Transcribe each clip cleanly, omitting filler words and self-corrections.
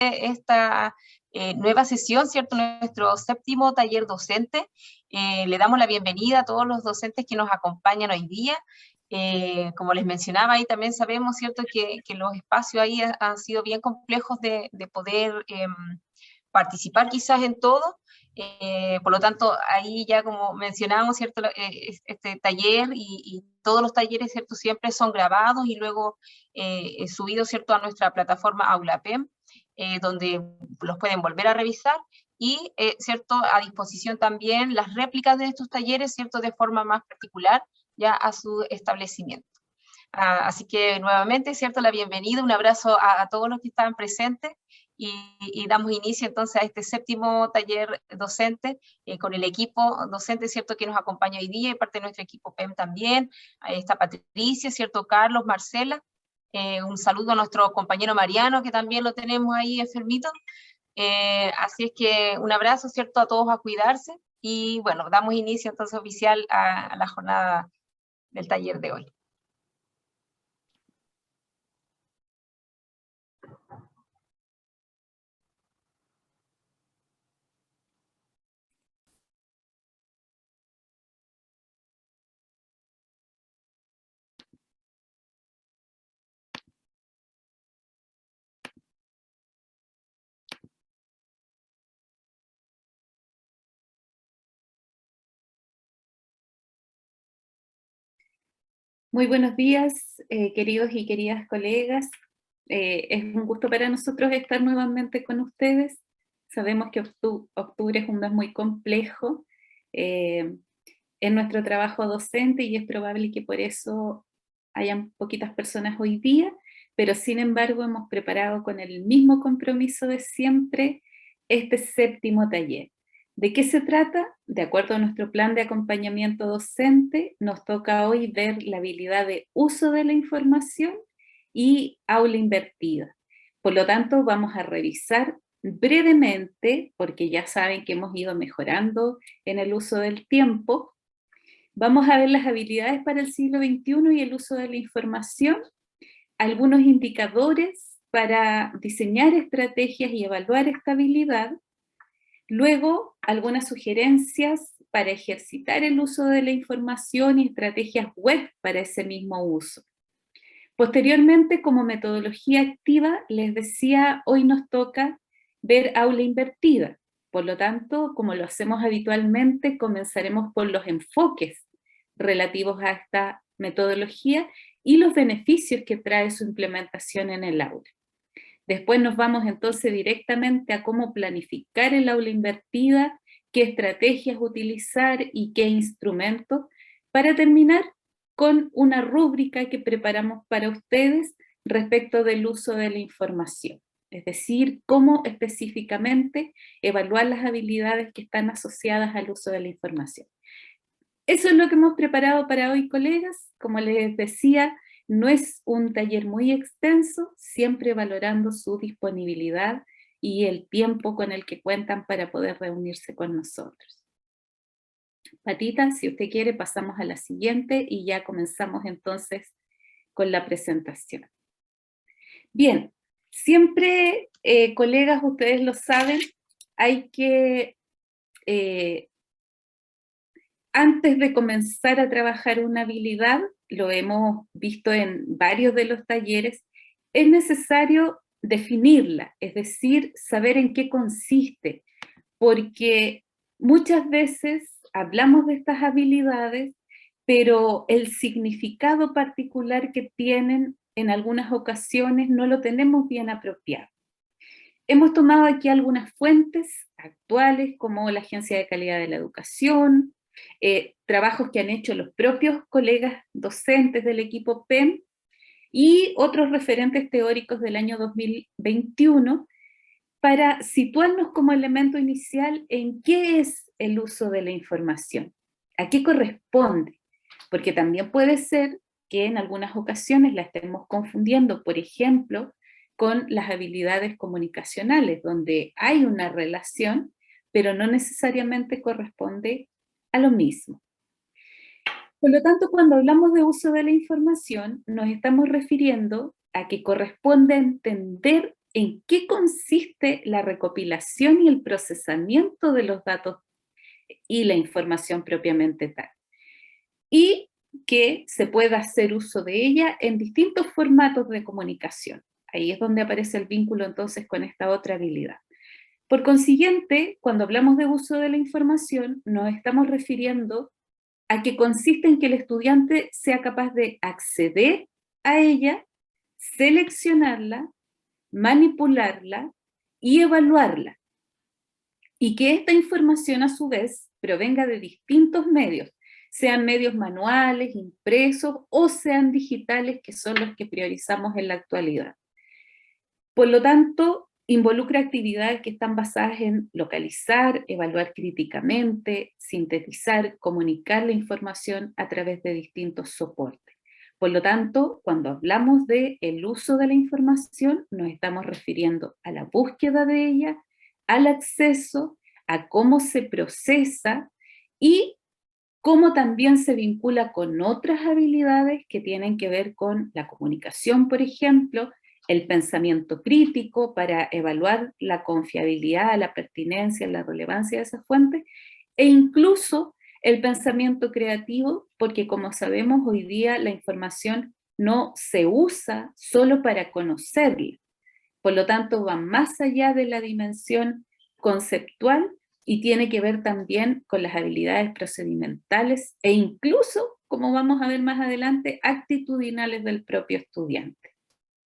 esta nueva sesión, ¿cierto? Nuestro séptimo taller docente. Le damos la bienvenida a todos los docentes que nos acompañan hoy día. Como les mencionaba, ahí también sabemos, ¿cierto?, que los espacios ahí han sido bien complejos de poder participar quizás en todo. Por lo tanto, ahí ya como mencionamos, ¿cierto?, este taller y todos los talleres, ¿cierto?, siempre son grabados y luego subidos, ¿cierto?, a nuestra plataforma AulaPEM, donde los pueden volver a revisar y, ¿cierto?, a disposición también las réplicas de estos talleres, ¿cierto?, de forma más particular ya a su establecimiento. Así que nuevamente, ¿cierto?, la bienvenida, un abrazo a todos los que estaban presentes y damos inicio entonces a este séptimo taller docente con el equipo docente, ¿cierto?, que nos acompaña hoy día y parte de nuestro equipo PEM también. Ahí está Patricia, ¿cierto?, Carlos, Marcela. Un saludo a nuestro compañero Mariano, que también lo tenemos ahí enfermito. Así es que un abrazo, ¿cierto?, a todos, a cuidarse. Y bueno, damos inicio entonces oficial a la jornada del taller de hoy. Muy buenos días, queridos y queridas colegas. Es un gusto para nosotros estar nuevamente con ustedes. Sabemos que octubre es un mes muy complejo en nuestro trabajo docente y es probable que por eso hayan poquitas personas hoy día, pero sin embargo hemos preparado con el mismo compromiso de siempre este séptimo taller. ¿De qué se trata? De acuerdo a nuestro plan de acompañamiento docente, nos toca hoy ver la habilidad de uso de la información y aula invertida. Por lo tanto, vamos a revisar brevemente, porque ya saben que hemos ido mejorando en el uso del tiempo. Vamos a ver las habilidades para el siglo XXI y el uso de la información, algunos indicadores para diseñar estrategias y evaluar esta habilidad. Luego, algunas sugerencias para ejercitar el uso de la información y estrategias web para ese mismo uso. Posteriormente, como metodología activa, les decía, hoy nos toca ver aula invertida. Por lo tanto, como lo hacemos habitualmente, comenzaremos por los enfoques relativos a esta metodología y los beneficios que trae su implementación en el aula. Después nos vamos entonces directamente a cómo planificar el aula invertida, qué estrategias utilizar y qué instrumentos, para terminar con una rúbrica que preparamos para ustedes respecto del uso de la información. Es decir, cómo específicamente evaluar las habilidades que están asociadas al uso de la información. Eso es lo que hemos preparado para hoy, colegas. Como les decía, no es un taller muy extenso, siempre valorando su disponibilidad y el tiempo con el que cuentan para poder reunirse con nosotros. Patita, si usted quiere, pasamos a la siguiente y ya comenzamos entonces con la presentación. Bien, siempre, colegas, ustedes lo saben, hay que, antes de comenzar a trabajar una habilidad, lo hemos visto en varios de los talleres, es necesario definirla, es decir, saber en qué consiste, porque muchas veces hablamos de estas habilidades, pero el significado particular que tienen en algunas ocasiones no lo tenemos bien apropiado. Hemos tomado aquí algunas fuentes actuales, como la Agencia de Calidad de la Educación, trabajos que han hecho los propios colegas docentes del equipo PEM y otros referentes teóricos del año 2021, para situarnos como elemento inicial en qué es el uso de la información, a qué corresponde, porque también puede ser que en algunas ocasiones la estemos confundiendo, por ejemplo, con las habilidades comunicacionales, donde hay una relación, pero no necesariamente corresponde a lo mismo. Por lo tanto, cuando hablamos de uso de la información, nos estamos refiriendo a que corresponde entender en qué consiste la recopilación y el procesamiento de los datos y la información propiamente tal. Y que se pueda hacer uso de ella en distintos formatos de comunicación. Ahí es donde aparece el vínculo entonces con esta otra habilidad. Por consiguiente, cuando hablamos de uso de la información, nos estamos refiriendo a que consiste en que el estudiante sea capaz de acceder a ella, seleccionarla, manipularla y evaluarla. Y que esta información a su vez provenga de distintos medios, sean medios manuales, impresos o sean digitales, que son los que priorizamos en la actualidad. Por lo tanto, involucra actividades que están basadas en localizar, evaluar críticamente, sintetizar, comunicar la información a través de distintos soportes. Por lo tanto, cuando hablamos del uso de la información, nos estamos refiriendo a la búsqueda de ella, al acceso, a cómo se procesa y cómo también se vincula con otras habilidades que tienen que ver con la comunicación, por ejemplo, el pensamiento crítico para evaluar la confiabilidad, la pertinencia, la relevancia de esas fuentes, e incluso el pensamiento creativo, porque como sabemos hoy día la información no se usa solo para conocerla, por lo tanto va más allá de la dimensión conceptual y tiene que ver también con las habilidades procedimentales e incluso, como vamos a ver más adelante, actitudinales del propio estudiante.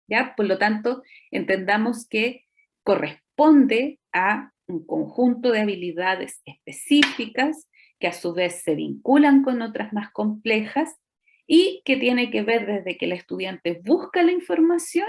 ¿Ya? Por lo tanto, entendamos que corresponde a un conjunto de habilidades específicas que a su vez se vinculan con otras más complejas y que tiene que ver desde que el estudiante busca la información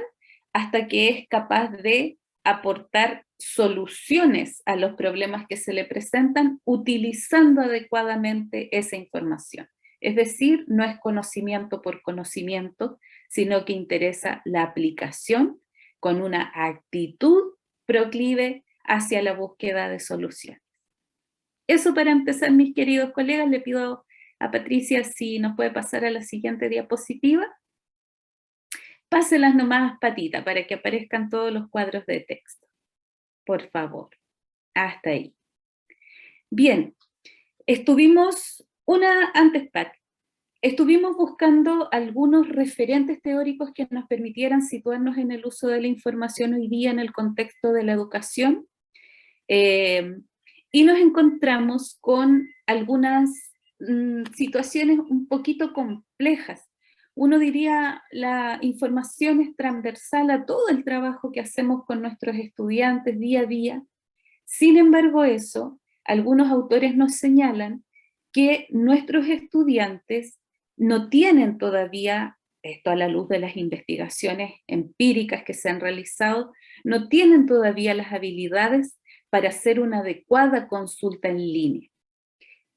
hasta que es capaz de aportar soluciones a los problemas que se le presentan utilizando adecuadamente esa información. Es decir, no es conocimiento por conocimiento, sino que interesa la aplicación con una actitud proclive hacia la búsqueda de soluciones. Eso para empezar, mis queridos colegas, le pido a Patricia si nos puede pasar a la siguiente diapositiva. Páselas nomás, Patita, para que aparezcan todos los cuadros de texto. Por favor. Hasta ahí. Bien, estuvimos buscando algunos referentes teóricos que nos permitieran situarnos en el uso de la información hoy día en el contexto de la educación. Y nos encontramos con algunas situaciones un poquito complejas. Uno diría, la información es transversal a todo el trabajo que hacemos con nuestros estudiantes día a día. Sin embargo, algunos autores nos señalan que nuestros estudiantes no tienen todavía, esto a la luz de las investigaciones empíricas que se han realizado, no tienen todavía las habilidades para hacer una adecuada consulta en línea.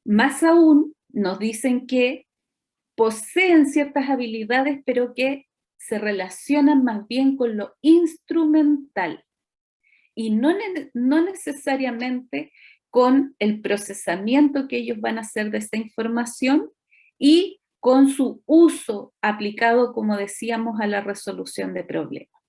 Más aún, nos dicen que poseen ciertas habilidades, pero que se relacionan más bien con lo instrumental y no necesariamente con el procesamiento que ellos van a hacer de esta información y con su uso aplicado, como decíamos, a la resolución de problemas.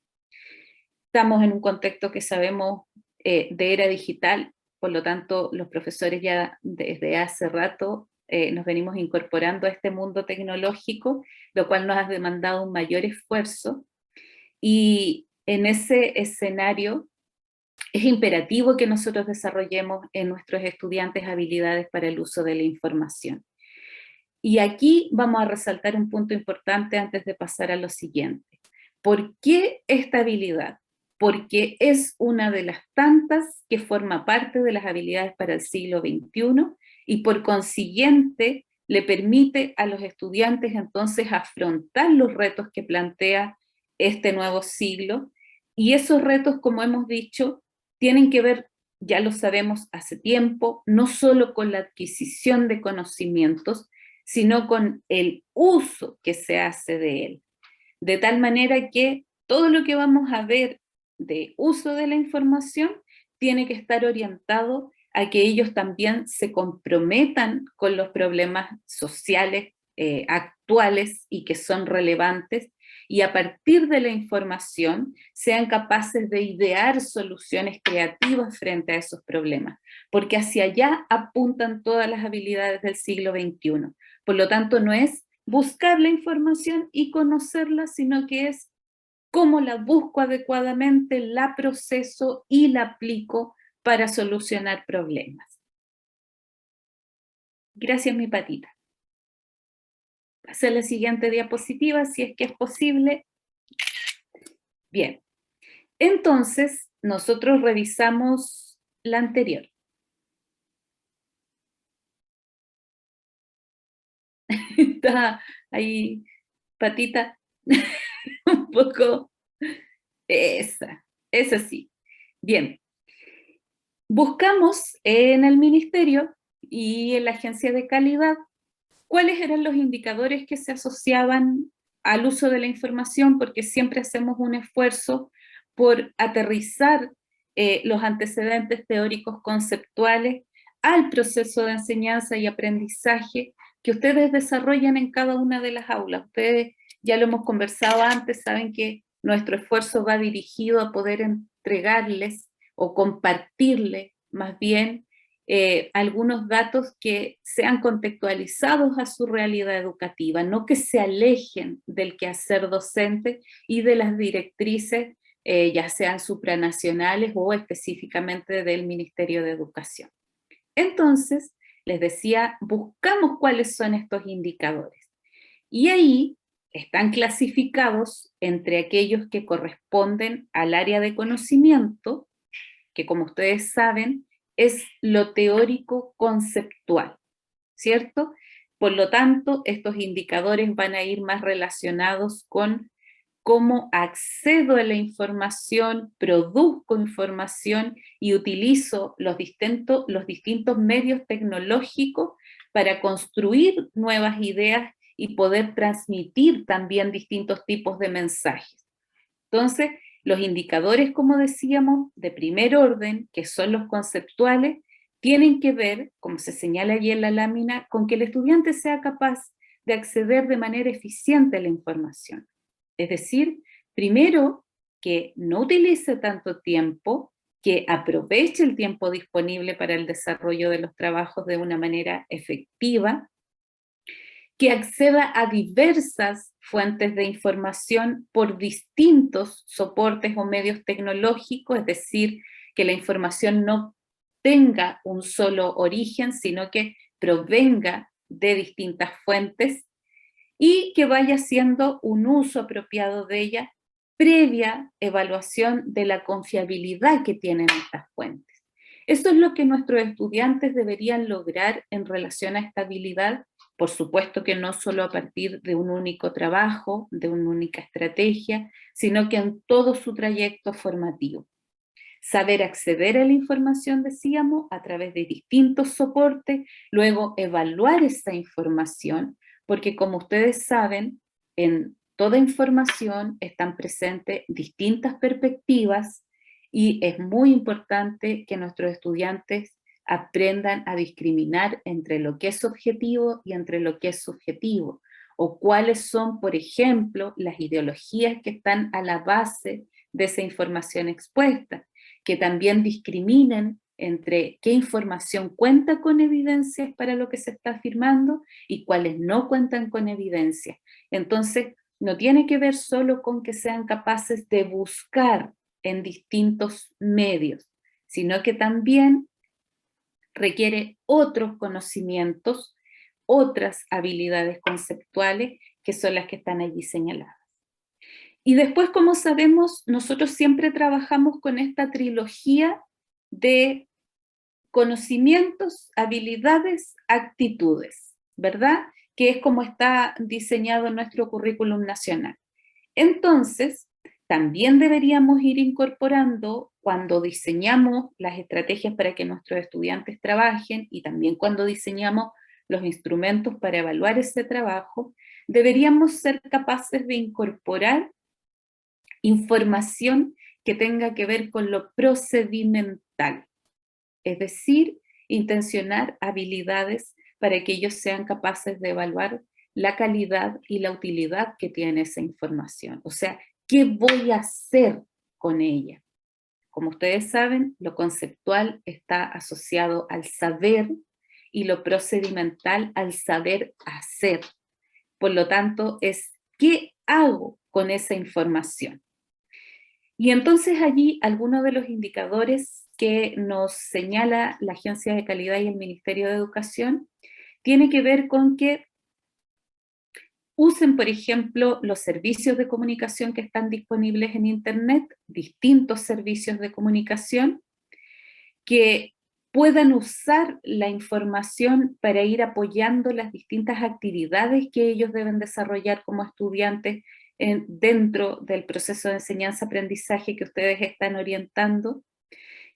Estamos en un contexto que sabemos de era digital, por lo tanto los profesores ya desde hace rato nos venimos incorporando a este mundo tecnológico, lo cual nos ha demandado un mayor esfuerzo, y en ese escenario es imperativo que nosotros desarrollemos en nuestros estudiantes habilidades para el uso de la información. Y aquí vamos a resaltar un punto importante antes de pasar a lo siguiente. ¿Por qué esta habilidad? Porque es una de las tantas que forma parte de las habilidades para el siglo XXI y por consiguiente le permite a los estudiantes entonces afrontar los retos que plantea este nuevo siglo, y esos retos, como hemos dicho, tienen que ver, ya lo sabemos hace tiempo, no solo con la adquisición de conocimientos, sino con el uso que se hace de él. De tal manera que todo lo que vamos a ver de uso de la información tiene que estar orientado a que ellos también se comprometan con los problemas sociales actuales y que son relevantes, y a partir de la información sean capaces de idear soluciones creativas frente a esos problemas, porque hacia allá apuntan todas las habilidades del siglo XXI. Por lo tanto, no es buscar la información y conocerla, sino que es cómo la busco adecuadamente, la proceso y la aplico para solucionar problemas. Gracias, mi patita. Pasa a la siguiente diapositiva, si es que es posible. Bien. Entonces, nosotros revisamos la anterior. Está ahí, patita, un poco. Esa sí. Bien. Buscamos en el ministerio y en la agencia de calidad cuáles eran los indicadores que se asociaban al uso de la información, porque siempre hacemos un esfuerzo por aterrizar los antecedentes teóricos conceptuales al proceso de enseñanza y aprendizaje que ustedes desarrollan en cada una de las aulas. Ustedes ya lo hemos conversado antes, saben que nuestro esfuerzo va dirigido a poder entregarles o compartirles más bien algunos datos que sean contextualizados a su realidad educativa, no que se alejen del quehacer docente y de las directrices, ya sean supranacionales o específicamente del Ministerio de Educación. Entonces, les decía, buscamos cuáles son estos indicadores. Y ahí están clasificados entre aquellos que corresponden al área de conocimiento, que como ustedes saben, es lo teórico conceptual, ¿cierto? Por lo tanto, estos indicadores van a ir más relacionados con cómo accedo a la información, produzco información y utilizo los distintos medios tecnológicos para construir nuevas ideas y poder transmitir también distintos tipos de mensajes. Entonces, los indicadores, como decíamos, de primer orden, que son los conceptuales, tienen que ver, como se señala allí en la lámina, con que el estudiante sea capaz de acceder de manera eficiente a la información. Es decir, primero, que no utilice tanto tiempo, que aproveche el tiempo disponible para el desarrollo de los trabajos de una manera efectiva, que acceda a diversas fuentes de información por distintos soportes o medios tecnológicos, es decir, que la información no tenga un solo origen, sino que provenga de distintas fuentes y que vaya haciendo un uso apropiado de ella previa evaluación de la confiabilidad que tienen estas fuentes. Eso es lo que nuestros estudiantes deberían lograr en relación a esta habilidad. Por supuesto que no solo a partir de un único trabajo, de una única estrategia, sino que en todo su trayecto formativo. Saber acceder a la información, decíamos, a través de distintos soportes, luego evaluar esa información, porque como ustedes saben, en toda información están presentes distintas perspectivas y es muy importante que nuestros estudiantes aprendan a discriminar entre lo que es objetivo y entre lo que es subjetivo, o cuáles son, por ejemplo, las ideologías que están a la base de esa información expuesta, que también discriminen entre qué información cuenta con evidencias para lo que se está afirmando y cuáles no cuentan con evidencias. Entonces, no tiene que ver solo con que sean capaces de buscar en distintos medios, sino que también requiere otros conocimientos, otras habilidades conceptuales que son las que están allí señaladas. Y después, como sabemos, nosotros siempre trabajamos con esta trilogía de conocimientos, habilidades, actitudes, ¿verdad? Que es como está diseñado en nuestro currículum nacional. Entonces, también deberíamos ir incorporando cuando diseñamos las estrategias para que nuestros estudiantes trabajen y también cuando diseñamos los instrumentos para evaluar ese trabajo, deberíamos ser capaces de incorporar información que tenga que ver con lo procedimental, es decir, intencionar habilidades para que ellos sean capaces de evaluar la calidad y la utilidad que tiene esa información. O sea, ¿qué voy a hacer con ella? Como ustedes saben, lo conceptual está asociado al saber y lo procedimental al saber hacer. Por lo tanto, es ¿qué hago con esa información? Y entonces allí algunos de los indicadores que nos señala la Agencia de Calidad y el Ministerio de Educación tiene que ver con que usen, por ejemplo, los servicios de comunicación que están disponibles en Internet, distintos servicios de comunicación, que puedan usar la información para ir apoyando las distintas actividades que ellos deben desarrollar como estudiantes dentro del proceso de enseñanza-aprendizaje que ustedes están orientando,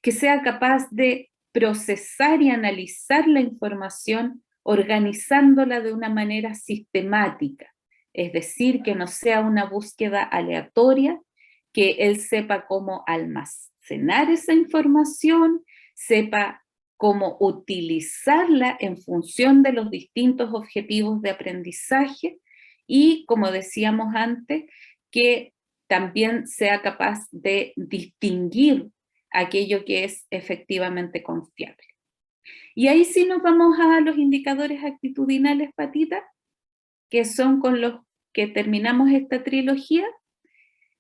que sea capaz de procesar y analizar la información organizándola de una manera sistemática, es decir, que no sea una búsqueda aleatoria, que él sepa cómo almacenar esa información, sepa cómo utilizarla en función de los distintos objetivos de aprendizaje y, como decíamos antes, que también sea capaz de distinguir aquello que es efectivamente confiable. Y ahí sí nos vamos a los indicadores actitudinales, Patita, que son con los que terminamos esta trilogía.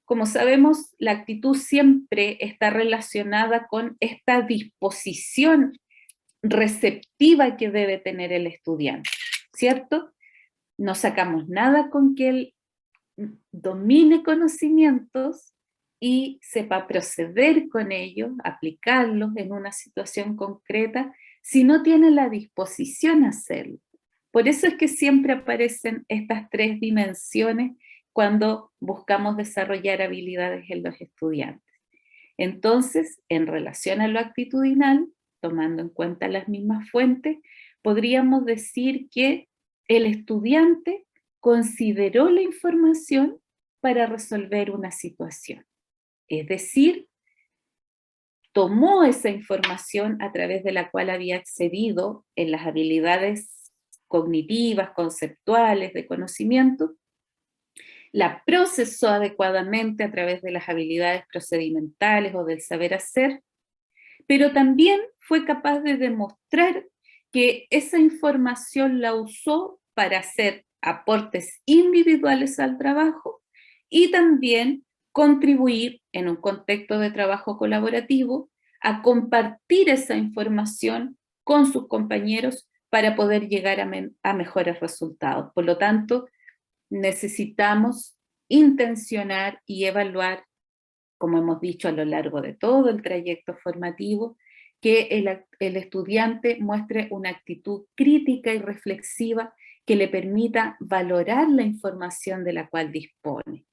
Como sabemos, la actitud siempre está relacionada con esta disposición receptiva que debe tener el estudiante, ¿cierto? No sacamos nada con que él domine conocimientos y sepa proceder con ellos, aplicarlos en una situación concreta, si no tiene la disposición a hacerlo. Por eso es que siempre aparecen estas tres dimensiones cuando buscamos desarrollar habilidades en los estudiantes. Entonces, en relación a lo actitudinal, tomando en cuenta las mismas fuentes, podríamos decir que el estudiante consideró la información para resolver una situación. Es decir, tomó esa información a través de la cual había accedido en las habilidades cognitivas, conceptuales, de conocimiento, la procesó adecuadamente a través de las habilidades procedimentales o del saber hacer, pero también fue capaz de demostrar que esa información la usó para hacer aportes individuales al trabajo y también contribuir en un contexto de trabajo colaborativo a compartir esa información con sus compañeros para poder llegar a mejores resultados. Por lo tanto, necesitamos intencionar y evaluar, como hemos dicho a lo largo de todo el trayecto formativo, que el estudiante muestre una actitud crítica y reflexiva que le permita valorar la información de la cual dispone.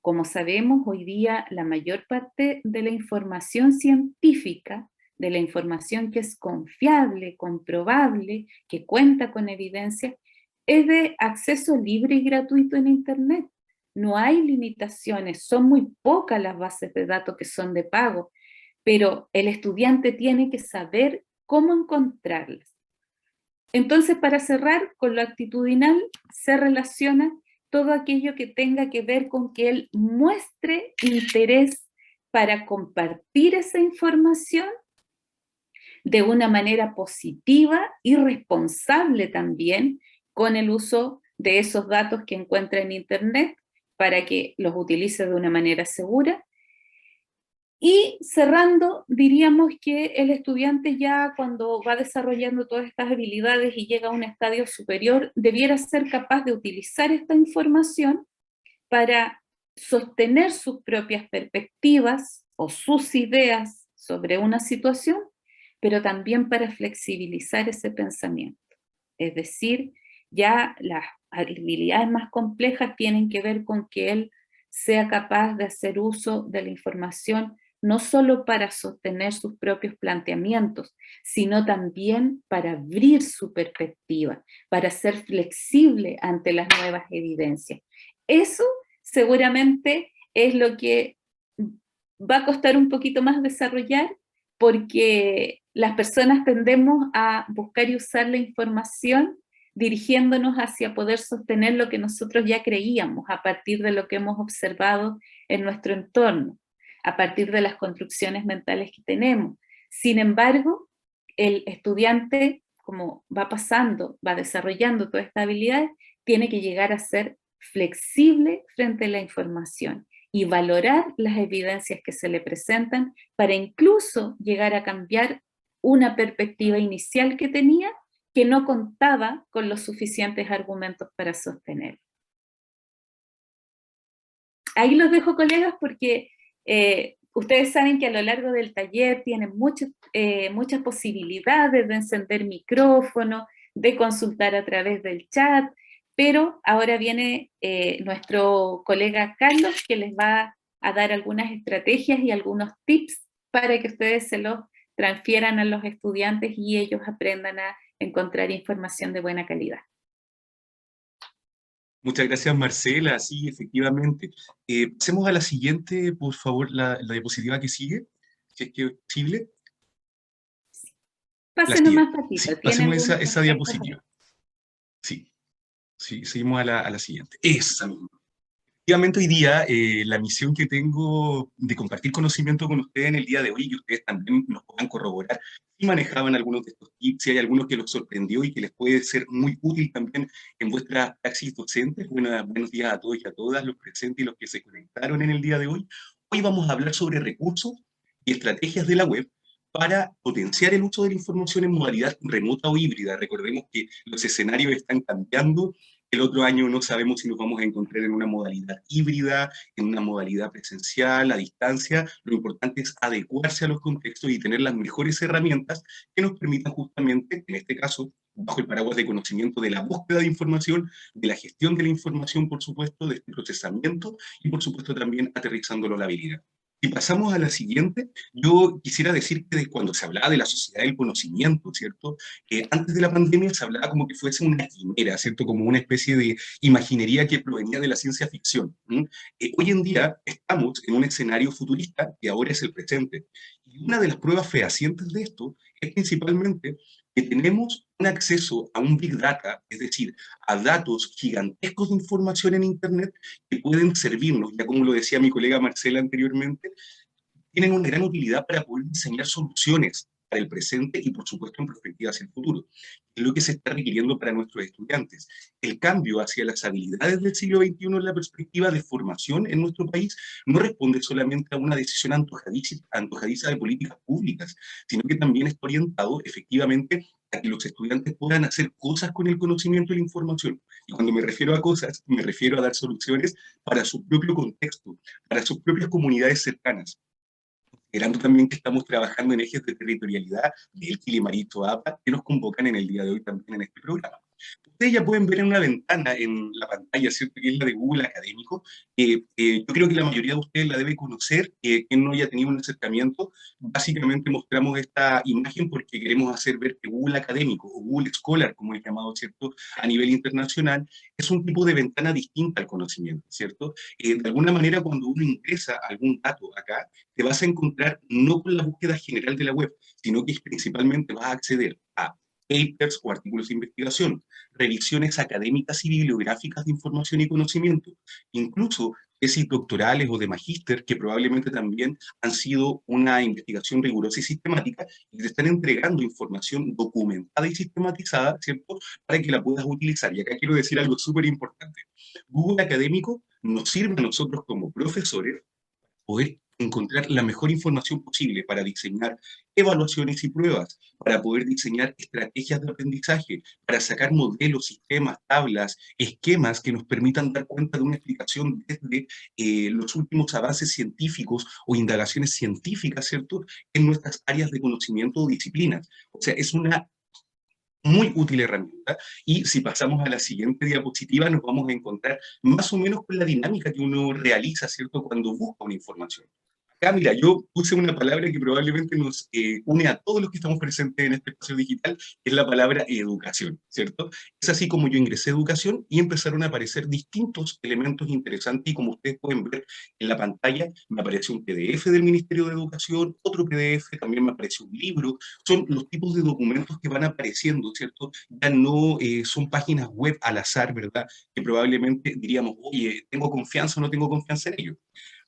Como sabemos, hoy día la mayor parte de la información científica, de la información que es confiable, comprobable, que cuenta con evidencia, es de acceso libre y gratuito en Internet. No hay limitaciones, son muy pocas las bases de datos que son de pago, pero el estudiante tiene que saber cómo encontrarlas. Entonces, para cerrar, con lo actitudinal se relaciona todo aquello que tenga que ver con que él muestre interés para compartir esa información de una manera positiva y responsable también con el uso de esos datos que encuentra en Internet para que los utilice de una manera segura. Y cerrando, diríamos que el estudiante ya cuando va desarrollando todas estas habilidades y llega a un estadio superior, debiera ser capaz de utilizar esta información para sostener sus propias perspectivas o sus ideas sobre una situación, pero también para flexibilizar ese pensamiento. Es decir, ya las habilidades más complejas tienen que ver con que él sea capaz de hacer uso de la información no solo para sostener sus propios planteamientos, sino también para abrir su perspectiva, para ser flexible ante las nuevas evidencias. Eso seguramente es lo que va a costar un poquito más desarrollar, porque las personas tendemos a buscar y usar la información dirigiéndonos hacia poder sostener lo que nosotros ya creíamos a partir de lo que hemos observado en nuestro entorno, a partir de las construcciones mentales que tenemos. Sin embargo, el estudiante, como va pasando, va desarrollando toda esta habilidad, tiene que llegar a ser flexible frente a la información y valorar las evidencias que se le presentan para incluso llegar a cambiar una perspectiva inicial que tenía, que no contaba con los suficientes argumentos para sostener. Ahí los dejo, colegas, porque ustedes saben que a lo largo del taller tienen muchas posibilidades de encender micrófono, de consultar a través del chat, pero ahora viene nuestro colega Carlos, que les va a dar algunas estrategias y algunos tips para que ustedes se los transfieran a los estudiantes y ellos aprendan a encontrar información de buena calidad. Muchas gracias, Marcela. Sí, efectivamente. Pasemos a la siguiente, por favor, la diapositiva que sigue, si es que es posible. Pásenos más, Patito. Sí, pasemos esa diapositiva. Sí, sí, seguimos a la siguiente. Esa misma. Efectivamente, hoy día la misión que tengo de compartir conocimiento con ustedes en el día de hoy, que ustedes también nos puedan corroborar si manejaban algunos de estos tips, si hay algunos que los sorprendió y que les puede ser muy útil también en vuestra praxis docente. Buenos días a todos y a todas los presentes y los que se conectaron en el día de hoy. Hoy vamos a hablar sobre recursos y estrategias de la web para potenciar el uso de la información en modalidad remota o híbrida. Recordemos que los escenarios están cambiando. El otro año no sabemos si nos vamos a encontrar en una modalidad híbrida, en una modalidad presencial, a distancia. Lo importante es adecuarse a los contextos y tener las mejores herramientas que nos permitan justamente, en este caso, bajo el paraguas de conocimiento de la búsqueda de información, de la gestión de la información, por supuesto, de este procesamiento y, por supuesto, también aterrizándolo a la habilidad. Si pasamos a la siguiente, yo quisiera decir que cuando se hablaba de la sociedad del conocimiento, ¿cierto? Antes de la pandemia se hablaba como que fuese una quimera, ¿cierto? Como una especie de imaginería que provenía de la ciencia ficción. Hoy en día estamos en un escenario futurista que ahora es el presente. Y una de las pruebas fehacientes de esto es principalmente que tenemos un acceso a un Big Data, es decir, a datos gigantescos de información en Internet que pueden servirnos, ya como lo decía mi colega Marcela anteriormente, tienen una gran utilidad para poder diseñar soluciones para el presente y, por supuesto, en perspectiva hacia el futuro. Es lo que se está requiriendo para nuestros estudiantes. El cambio hacia las habilidades del siglo XXI en la perspectiva de formación en nuestro país no responde solamente a una decisión antojadiza de políticas públicas, sino que también está orientado, efectivamente, a que los estudiantes puedan hacer cosas con el conocimiento y la información. Y cuando me refiero a cosas, me refiero a dar soluciones para su propio contexto, para sus propias comunidades cercanas. Considerando también que estamos trabajando en ejes de territorialidad del Quilimarito APA, que nos convocan en el día de hoy también en este programa. Ustedes ya pueden ver en una ventana en la pantalla, ¿cierto?, que es la de Google Académico. Yo creo que la mayoría de ustedes la debe conocer. Quien no haya tenido un acercamiento, básicamente mostramos esta imagen porque queremos hacer ver que Google Académico, o Google Scholar, como es llamado, ¿cierto?, a nivel internacional, es un tipo de ventana distinta al conocimiento, ¿cierto? De alguna manera, cuando uno ingresa algún dato acá, te vas a encontrar no con la búsqueda general de la web, sino que principalmente vas a acceder a papers o artículos de investigación, revisiones académicas y bibliográficas de información y conocimiento, incluso tesis doctorales o de magíster que probablemente también han sido una investigación rigurosa y sistemática y te están entregando información documentada y sistematizada, ¿cierto?, para que la puedas utilizar. Y acá quiero decir algo súper importante. Google Académico nos sirve a nosotros como profesores poder encontrar la mejor información posible para diseñar evaluaciones y pruebas, para poder diseñar estrategias de aprendizaje, para sacar modelos, sistemas, tablas, esquemas que nos permitan dar cuenta de una explicación desde los últimos avances científicos o indagaciones científicas, ¿cierto?, en nuestras áreas de conocimiento o disciplinas. O sea, es una muy útil herramienta, y si pasamos a la siguiente diapositiva nos vamos a encontrar más o menos con la dinámica que uno realiza, ¿cierto?, cuando busca una información. acá, mira, yo puse una palabra que probablemente nos une a todos los que estamos presentes en este espacio digital, que es la palabra educación, ¿cierto? Es así como yo ingresé a educación y empezaron a aparecer distintos elementos interesantes y como ustedes pueden ver en la pantalla, me apareció un PDF del Ministerio de Educación, otro PDF, también me apareció un libro, son los tipos de documentos que van apareciendo, ¿cierto? Ya no son páginas web al azar, ¿verdad? Que probablemente diríamos, oye, ¿tengo confianza o no tengo confianza en ello?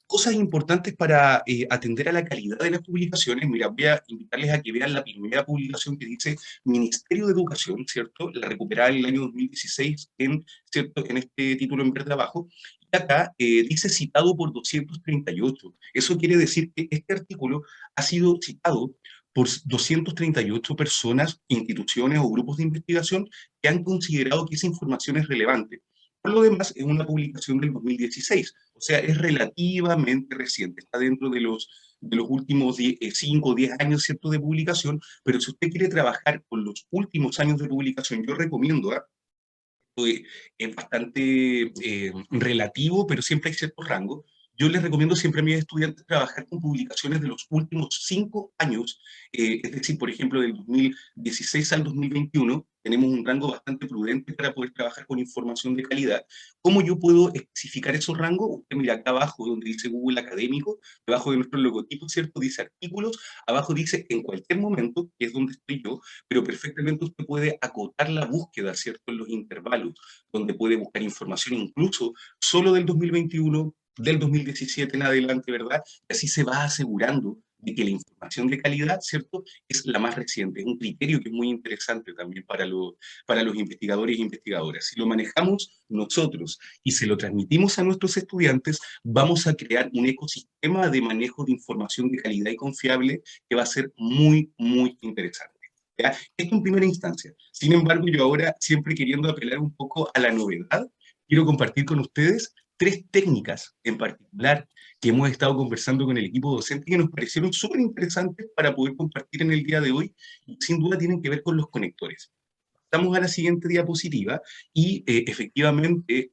Cosas importantes para atender a la calidad de las publicaciones. Mira, voy a invitarles a que vean la primera publicación que dice Ministerio de Educación, ¿cierto? La recuperada en el año 2016 ¿cierto? En este título en verde abajo. Y acá dice citado por 238. Eso quiere decir que este artículo ha sido citado por 238 personas, instituciones o grupos de investigación que han considerado que esa información es relevante. Por lo demás, es una publicación del 2016, o sea, es relativamente reciente, está dentro de los últimos 5 o 10 años, ¿cierto?, de publicación, pero si usted quiere trabajar con los últimos años de publicación, yo recomiendo, es bastante relativo, pero siempre hay cierto rango. Yo les recomiendo siempre a mis estudiantes trabajar con publicaciones de los últimos 5 años, es decir, por ejemplo, del 2016 al 2021, tenemos un rango bastante prudente para poder trabajar con información de calidad. ¿Cómo yo puedo especificar esos rangos? Usted mira acá abajo donde dice Google Académico, debajo de nuestro logotipo, ¿cierto? Dice artículos, abajo dice en cualquier momento, que es donde estoy yo, pero perfectamente usted puede acotar la búsqueda, ¿cierto? En los intervalos, donde puede buscar información incluso solo del 2021, del 2017 en adelante, ¿verdad? Y así se va asegurando de que la información de calidad, ¿cierto?, es la más reciente. Es un criterio que es muy interesante también para los investigadores e investigadoras. Si lo manejamos nosotros y se lo transmitimos a nuestros estudiantes, vamos a crear un ecosistema de manejo de información de calidad y confiable que va a ser muy, muy interesante. ¿Ya? Esto en primera instancia. Sin embargo, yo ahora, siempre queriendo apelar un poco a la novedad, quiero compartir con ustedes 3 técnicas en particular que hemos estado conversando con el equipo docente que nos parecieron súper interesantes para poder compartir en el día de hoy y sin duda tienen que ver con los conectores. Estamos a la siguiente diapositiva y efectivamente,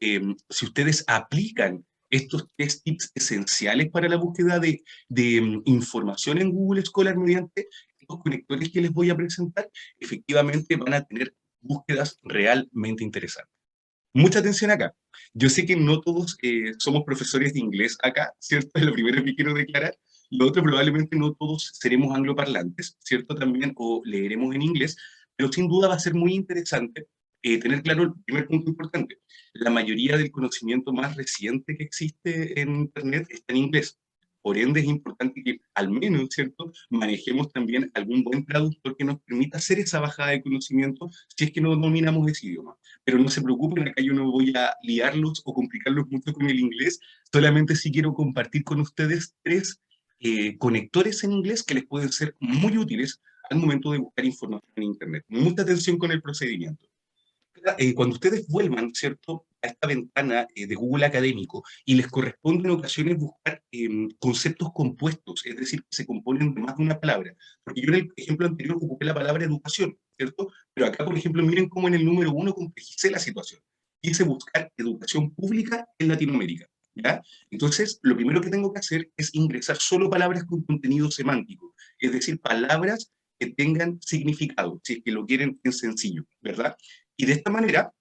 si ustedes aplican estos 3 tips esenciales para la búsqueda de información en Google Scholar mediante estos conectores que les voy a presentar, efectivamente van a tener búsquedas realmente interesantes. Mucha atención acá. Yo sé que no todos somos profesores de inglés acá, ¿cierto? Es lo primero que quiero declarar. Lo otro, probablemente no todos seremos angloparlantes, ¿cierto? También, o leeremos en inglés, pero sin duda va a ser muy interesante tener claro el primer punto importante. La mayoría del conocimiento más reciente que existe en Internet está en inglés. Por ende, es importante que al menos, ¿cierto?, manejemos también algún buen traductor que nos permita hacer esa bajada de conocimiento si es que no dominamos ese idioma. Pero no se preocupen, acá yo no voy a liarlos o complicarlos mucho con el inglés, solamente sí quiero compartir con ustedes 3 conectores en inglés que les pueden ser muy útiles al momento de buscar información en Internet. Mucha atención con el procedimiento. Cuando ustedes vuelvan, ¿cierto?, a esta ventana de Google Académico y les corresponde en ocasiones buscar conceptos compuestos, es decir, que se componen de más de una palabra. Porque yo en el ejemplo anterior ocupé la palabra educación, ¿cierto? Pero acá, por ejemplo, miren cómo en el número 1 complejicé la situación. Quise buscar educación pública en Latinoamérica, ¿ya? Entonces, lo primero que tengo que hacer es ingresar solo palabras con contenido semántico, es decir, palabras que tengan significado, si es que lo quieren en sencillo, ¿verdad? Y de esta manera,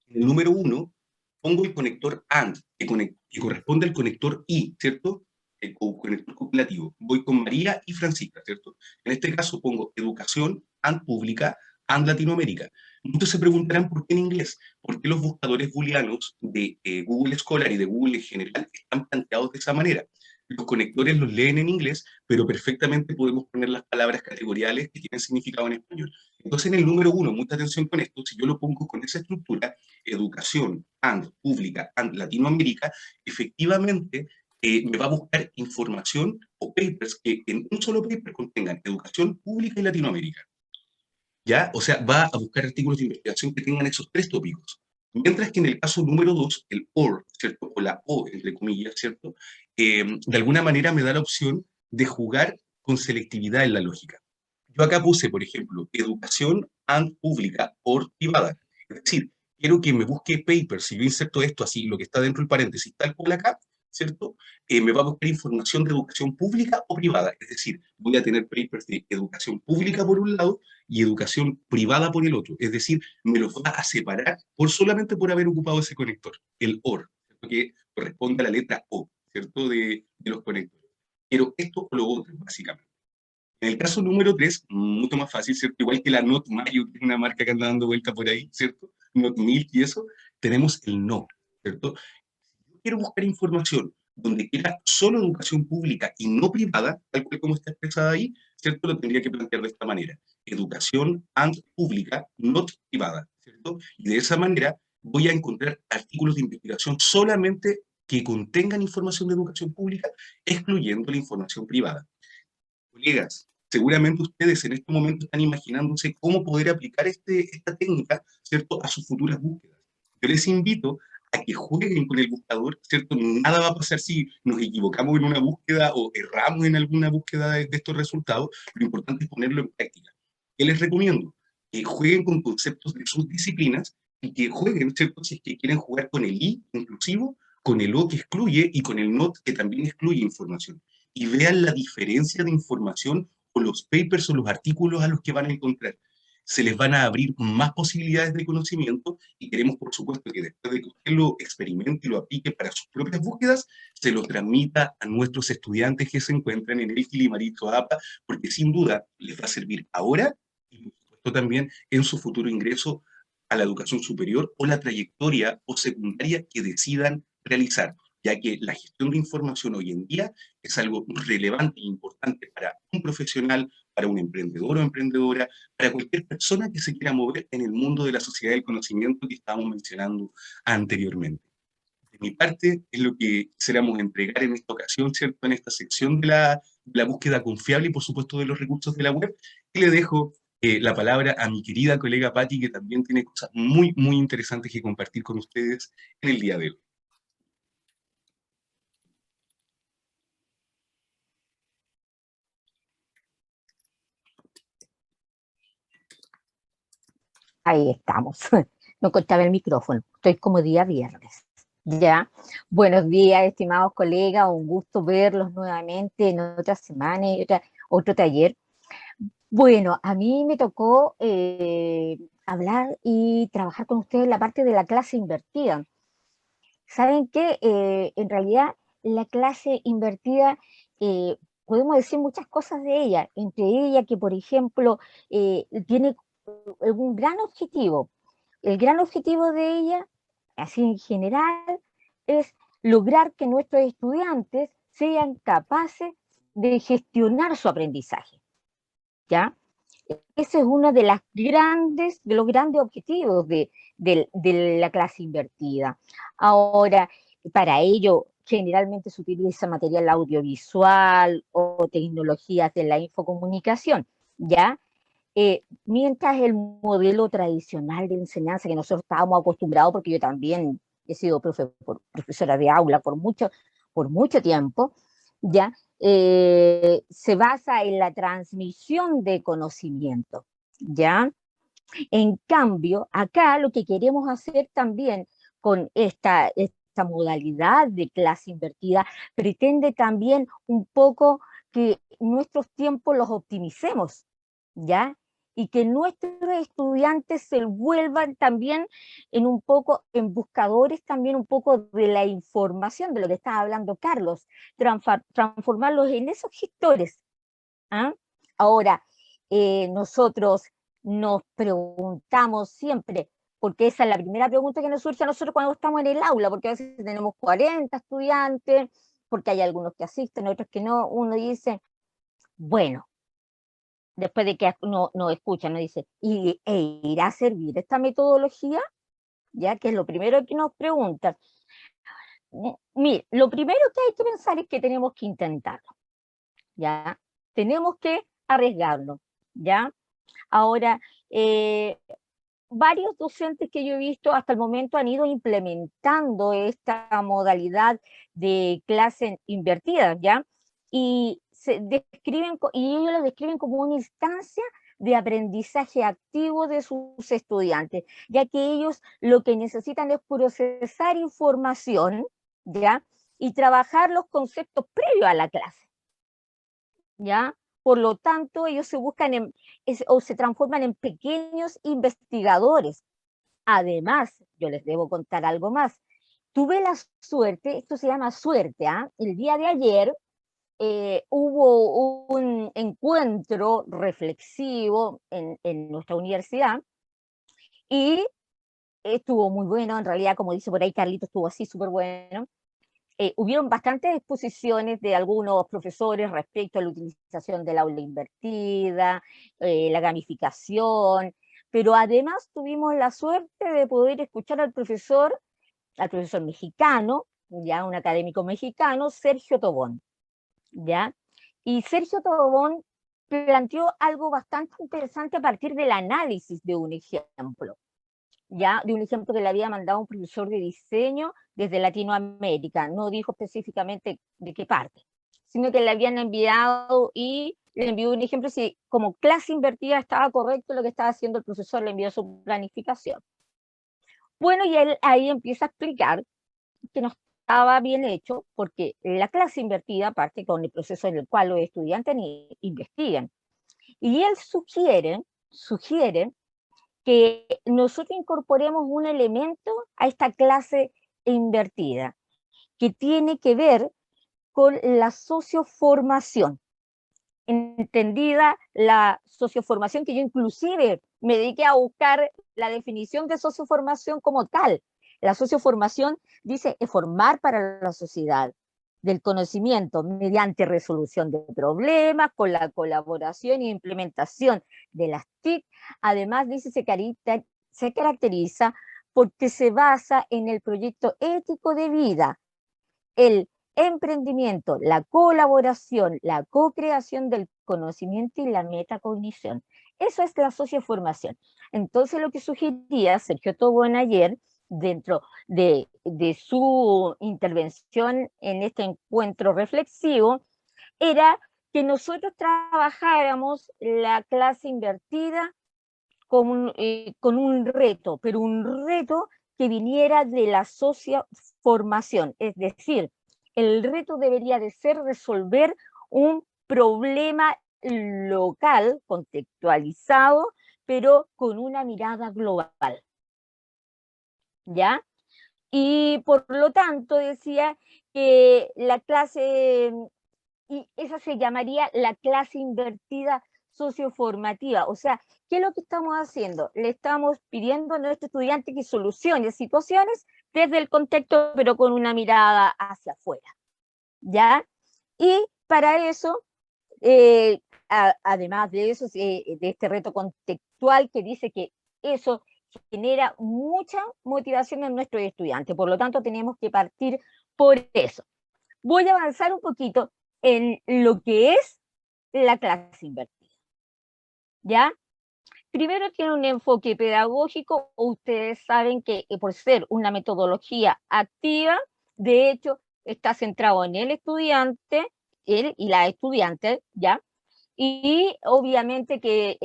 en el número 1, pongo el conector AND, que corresponde al conector I, ¿cierto? El conector copulativo. Voy con María y Francisca, ¿cierto? En este caso pongo educación, AND pública, AND Latinoamérica. Muchos se preguntarán por qué en inglés, por qué los buscadores booleanos de Google Scholar y de Google en general están planteados de esa manera. Los conectores los leen en inglés, pero perfectamente podemos poner las palabras categoriales que tienen significado en español. Entonces, en el número 1, mucha atención con esto, si yo lo pongo con esa estructura, educación, and, pública, and, Latinoamérica, efectivamente me va a buscar información o papers que en un solo paper contengan educación pública y Latinoamérica. ¿Ya? O sea, va a buscar artículos de investigación que tengan esos 3 tópicos. Mientras que en el caso número 2, el OR, ¿cierto? O la O, entre comillas, ¿cierto? De alguna manera me da la opción de jugar con selectividad en la lógica. Yo acá puse, por ejemplo, educación and pública or privada. Es decir, quiero que me busque papers, si yo inserto esto así, lo que está dentro del paréntesis, tal cual acá, ¿cierto? Me va a buscar información de educación pública o privada, es decir, voy a tener papers de educación pública por un lado y educación privada por el otro, es decir, me los va a separar solamente por haber ocupado ese conector, el OR, ¿cierto? Que corresponde a la letra O, ¿cierto? De los conectores. Pero esto o lo otro, básicamente. En el caso número 3, mucho más fácil, ¿cierto? Igual que la Not Mayo, que es una marca que anda dando vuelta por ahí, ¿cierto? Not Milk y eso, tenemos el no, ¿cierto? Quiero buscar información donde quiera solo educación pública y no privada, tal cual como está expresada ahí, ¿cierto? Lo tendría que plantear de esta manera. Educación and pública, no privada, ¿cierto? Y de esa manera voy a encontrar artículos de investigación solamente que contengan información de educación pública, excluyendo la información privada. Colegas, seguramente ustedes en este momento están imaginándose cómo poder aplicar esta técnica, ¿cierto?, a sus futuras búsquedas. Yo les invito a que jueguen con el buscador, ¿cierto? Nada va a pasar si nos equivocamos en una búsqueda o erramos en alguna búsqueda de estos resultados. Lo importante es ponerlo en práctica. ¿Qué les recomiendo? Que jueguen con conceptos de sus disciplinas y que jueguen, ¿cierto?, si es que quieren jugar con el I inclusivo, con el O que excluye y con el NOT que también excluye información. Y vean la diferencia de información o los papers o los artículos a los que van a encontrar. Se les van a abrir más posibilidades de conocimiento y queremos, por supuesto, que después de que usted lo experimente y lo aplique para sus propias búsquedas, se lo transmita a nuestros estudiantes que se encuentran en el Gilimarito APA, porque sin duda les va a servir ahora y, por supuesto, también en su futuro ingreso a la educación superior o la trayectoria o secundaria que decidan realizar, ya que la gestión de información hoy en día es algo relevante e importante para un profesional, para un emprendedor o emprendedora, para cualquier persona que se quiera mover en el mundo de la sociedad del conocimiento que estábamos mencionando anteriormente. De mi parte, es lo que quisiéramos entregar en esta ocasión, ¿cierto?, en esta sección de la búsqueda confiable y, por supuesto, de los recursos de la web. Y le dejo la palabra a mi querida colega Patti, que también tiene cosas muy, muy interesantes que compartir con ustedes en el día de hoy. Ahí estamos. No encontraba el micrófono. Estoy como día viernes. Ya. Buenos días, estimados colegas. Un gusto verlos nuevamente en otra semana y otro taller. Bueno, a mí me tocó hablar y trabajar con ustedes en la parte de la clase invertida. ¿Saben qué? En realidad, la clase invertida, podemos decir muchas cosas de ella, entre ellas que, por ejemplo, tiene un gran objetivo. El gran objetivo de ella, así en general, es lograr que nuestros estudiantes sean capaces de gestionar su aprendizaje, ¿ya? Ese es uno de los grandes objetivos de la clase invertida. Ahora, para ello, generalmente se utiliza material audiovisual o tecnologías de la infocomunicación, ¿ya? Mientras el modelo tradicional de enseñanza que nosotros estábamos acostumbrados, porque yo también he sido profesora de aula por mucho tiempo, ¿ya? Se basa en la transmisión de conocimiento, ¿ya? En cambio, acá lo que queremos hacer también con esta modalidad de clase invertida pretende también un poco que nuestros tiempos los optimicemos, ¿ya? Y que nuestros estudiantes se vuelvan también en buscadores también un poco de la información, de lo que estaba hablando Carlos, transformarlos en esos gestores. ¿Ah? Ahora, nosotros nos preguntamos siempre, porque esa es la primera pregunta que nos surge a nosotros cuando estamos en el aula, porque a veces tenemos 40 estudiantes, porque hay algunos que asisten, otros que no, uno dice, bueno, después de que nos escuchan, nos dice, ¿irá a servir esta metodología? Ya que es lo primero que nos preguntan. Mire, lo primero que hay que pensar es que tenemos que intentarlo, ¿ya? Tenemos que arriesgarlo, ¿ya? Ahora, varios docentes que yo he visto hasta el momento han ido implementando esta modalidad de clase invertida, ¿ya? Y ellos lo describen como una instancia de aprendizaje activo de sus estudiantes, ya que ellos lo que necesitan es procesar información, ¿ya? y trabajar los conceptos previos a la clase, ¿ya? Por lo tanto, ellos se buscan o se transforman en pequeños investigadores. Además, yo les debo contar algo más. Tuve la suerte, esto se llama suerte, ¿ah? El día de ayer hubo un encuentro reflexivo en nuestra universidad y estuvo muy bueno, en realidad, como dice por ahí Carlito, estuvo así súper bueno. Hubieron bastantes exposiciones de algunos profesores respecto a la utilización del aula invertida, la gamificación, pero además tuvimos la suerte de poder escuchar al profesor mexicano, ya un académico mexicano, Sergio Tobón, ¿ya? Y Sergio Tobón planteó algo bastante interesante a partir del análisis de un ejemplo, ya de un ejemplo que le había mandado un profesor de diseño desde Latinoamérica, no dijo específicamente de qué parte, sino que le habían enviado y le envió un ejemplo si como clase invertida estaba correcto lo que estaba haciendo el profesor, le envió su planificación. Bueno, y él ahí empieza a explicar que no estaba bien hecho porque la clase invertida parte con el proceso en el cual los estudiantes investigan. Y él sugiere que nosotros incorporemos un elemento a esta clase invertida, que tiene que ver con la socioformación. Entendida la socioformación, que yo inclusive me dediqué a buscar la definición de socioformación como tal. La socioformación dice formar para la sociedad, del conocimiento mediante resolución de problemas, con la colaboración e implementación de las TIC. Además, dice, se caracteriza porque se basa en el proyecto ético de vida, el emprendimiento, la colaboración, la co-creación del conocimiento y la metacognición. Eso es la socioformación. Entonces, lo que sugería Sergio Tobón ayer, dentro de su intervención en este encuentro reflexivo, era que nosotros trabajáramos la clase invertida con un reto, pero un reto que viniera de la socioformación, es decir, el reto debería de ser resolver un problema local, contextualizado, pero con una mirada global, ¿ya? Y por lo tanto decía que la clase, y esa se llamaría la clase invertida socioformativa. O sea, ¿qué es lo que estamos haciendo? Le estamos pidiendo a nuestro estudiante que solucione situaciones desde el contexto, pero con una mirada hacia afuera, ¿ya? Y para eso, además de eso, de este reto contextual que dice que eso genera mucha motivación en nuestros estudiantes, por lo tanto tenemos que partir por eso. Voy a avanzar un poquito en lo que es la clase invertida, ¿ya? Primero tiene un enfoque pedagógico. Ustedes saben que por ser una metodología activa, de hecho, está centrado en el estudiante, él y la estudiante, ¿ya? Y obviamente que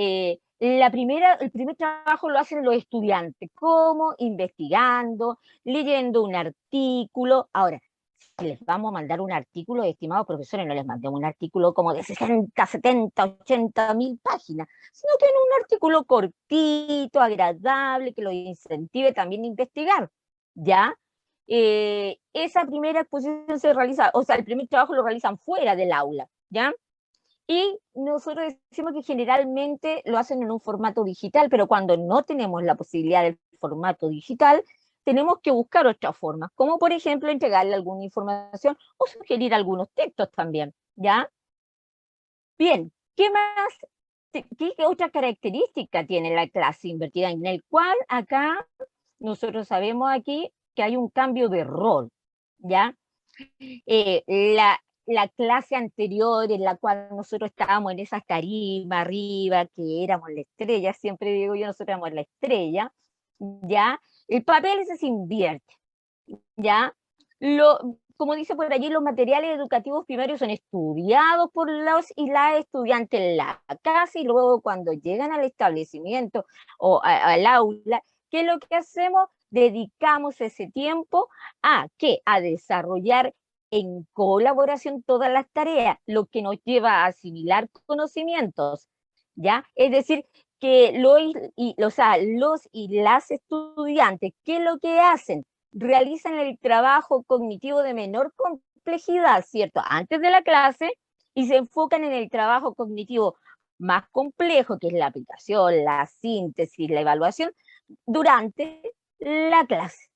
el primer trabajo lo hacen los estudiantes, como investigando, leyendo un artículo. Ahora, si les vamos a mandar un artículo, estimados profesores, no les mandemos un artículo como de 60, 70, 80 mil páginas, sino que en un artículo cortito, agradable, que los incentive también a investigar, ¿ya? Esa primera exposición se realiza, o sea, el primer trabajo lo realizan fuera del aula, ¿ya? Y nosotros decimos que generalmente lo hacen en un formato digital, pero cuando no tenemos la posibilidad del formato digital, tenemos que buscar otras formas, como por ejemplo entregarle alguna información o sugerir algunos textos también, ¿ya? Bien, ¿qué más? ¿Qué otra característica tiene la clase invertida? En el cual acá nosotros sabemos aquí que hay un cambio de rol, ¿ya? La clase anterior en la cual nosotros estábamos en esas tarimas arriba, que éramos la estrella, siempre digo yo, nosotros éramos la estrella, ¿ya? El papel ese se invierte, ¿ya? Como dice por allí, los materiales educativos primarios son estudiados por los y las estudiantes en la casa, y luego cuando llegan al establecimiento o al aula, ¿qué es lo que hacemos? Dedicamos ese tiempo a ¿qué? A desarrollar en colaboración todas las tareas, lo que nos lleva a asimilar conocimientos, ¿ya? Es decir, que o sea, los y las estudiantes, ¿qué es lo que hacen? Realizan el trabajo cognitivo de menor complejidad, ¿cierto? Antes de la clase, y se enfocan en el trabajo cognitivo más complejo, que es la aplicación, la síntesis, la evaluación, durante la clase,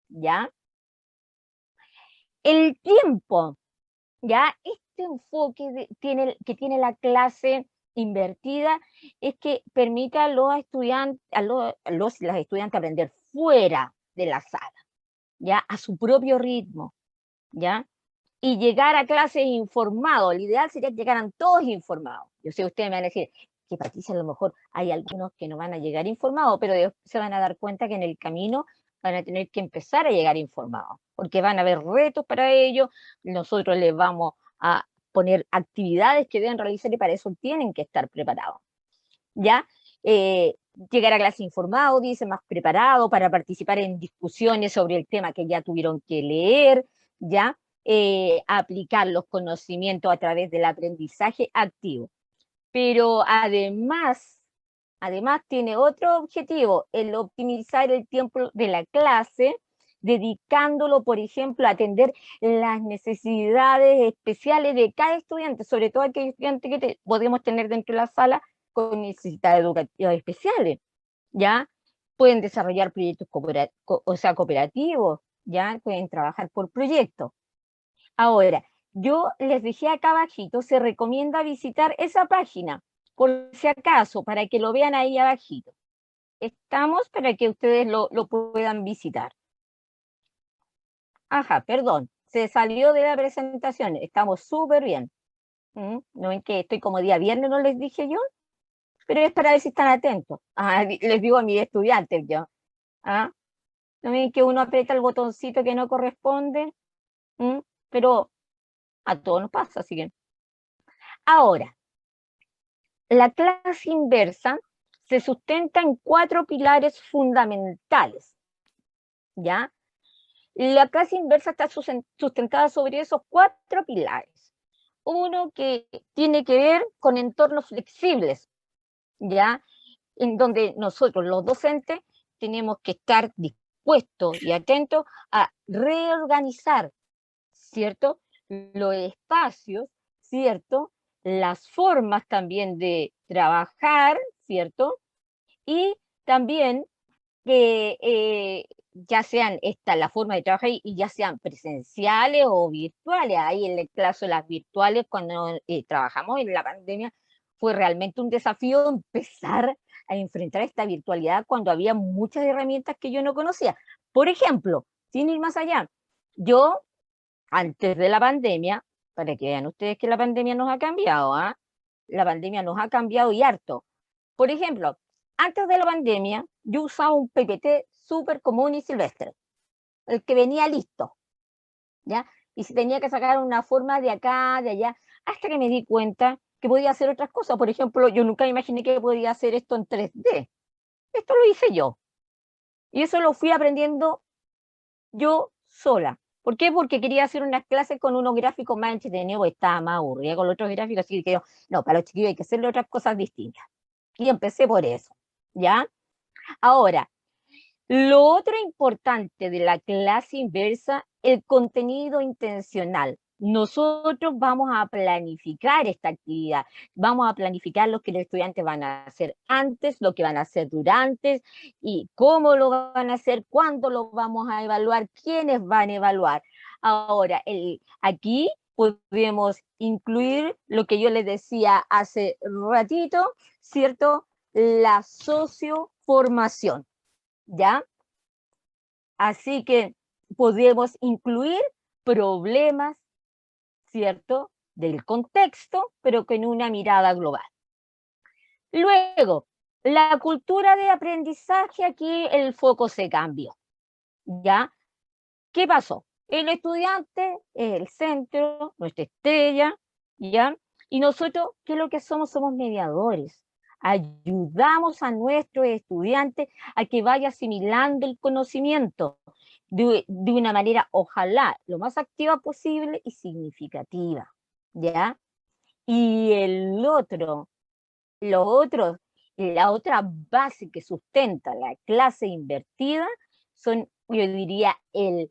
¿ya? El tiempo, ¿ya? Este enfoque que tiene la clase invertida es que permite a los estudiantes, las estudiantes aprender fuera de la sala, ¿ya? A su propio ritmo, ¿ya? Y llegar a clases informados. Lo ideal sería que llegaran todos informados. Yo sé, ustedes me van a decir que, Patricia, a lo mejor hay algunos que no van a llegar informados, pero ellos se van a dar cuenta que en el camino van a tener que empezar a llegar informados, porque van a haber retos para ellos, nosotros les vamos a poner actividades que deben realizar y para eso tienen que estar preparados, ¿ya? Llegar a clase informado, dice, más preparado para participar en discusiones sobre el tema que ya tuvieron que leer, ¿ya? Aplicar los conocimientos a través del aprendizaje activo. Pero además tiene otro objetivo, el optimizar el tiempo de la clase, dedicándolo, por ejemplo, a atender las necesidades especiales de cada estudiante, sobre todo aquellos estudiantes que podemos tener dentro de la sala con necesidades educativas especiales, ¿ya? Pueden desarrollar proyectos cooperativos, ¿ya? Pueden trabajar por proyectos. Ahora, yo les dejé acá abajito, se recomienda visitar esa página, por si acaso, para que lo vean ahí abajito. Estamos para que ustedes lo puedan visitar. Ajá, perdón, se salió de la presentación, estamos súper bien. ¿No ven que estoy como día viernes, no les dije yo? Pero es para ver si están atentos. Les digo a mis estudiantes yo. ¿No ven que uno aprieta el botoncito que no corresponde? Pero a todos nos pasa, así que. Ahora, la clase inversa se sustenta en 4 pilares fundamentales, ¿ya? La clase inversa está sustentada sobre esos 4 pilares. Uno que tiene que ver con entornos flexibles, ¿ya? En donde nosotros, los docentes, tenemos que estar dispuestos y atentos a reorganizar, ¿cierto? Los espacios, ¿cierto? Las formas también de trabajar, ¿cierto? Y también que ya sean la forma de trabajar y ya sean presenciales o virtuales. Ahí en el caso de las virtuales, cuando trabajamos en la pandemia, fue realmente un desafío empezar a enfrentar esta virtualidad cuando había muchas herramientas que yo no conocía. Por ejemplo, sin ir más allá, yo antes de la pandemia, para que vean ustedes que la pandemia nos ha cambiado, la pandemia nos ha cambiado y harto. Por ejemplo, antes de la pandemia, yo usaba un PPT súper común y silvestre, el que venía listo, ¿ya? Y si tenía que sacar una forma de acá, de allá, hasta que me di cuenta que podía hacer otras cosas. Por ejemplo, yo nunca me imaginé que podía hacer esto en 3D. Esto lo hice yo. Y eso lo fui aprendiendo yo sola. ¿Por qué? Porque quería hacer unas clases con unos gráficos más entretenidos, porque estaba más aburrida con los otros gráficos, así que yo, no, para los chiquillos hay que hacerle otras cosas distintas. Y empecé por eso, ¿ya? Ahora, lo otro importante de la clase inversa, el contenido intencional. Nosotros vamos a planificar esta actividad, vamos a planificar lo que los estudiantes van a hacer antes, lo que van a hacer durante y cómo lo van a hacer, cuándo lo vamos a evaluar, quiénes van a evaluar. Ahora, aquí podemos incluir lo que yo les decía hace ratito, ¿cierto? La socioformación, ¿ya? Así que podemos incluir problemas, ¿cierto?, del contexto, pero con una mirada global. Luego, la cultura de aprendizaje, aquí el foco se cambió, ¿ya? ¿Qué pasó? El estudiante es el centro, nuestra estrella, ¿ya? Y nosotros, ¿qué es lo que somos? Somos mediadores. Ayudamos a nuestros estudiantes a que vaya asimilando el conocimiento. de una manera, ojalá, lo más activa posible y significativa, ¿ya? Y la otra base que sustenta la clase invertida son, yo diría, el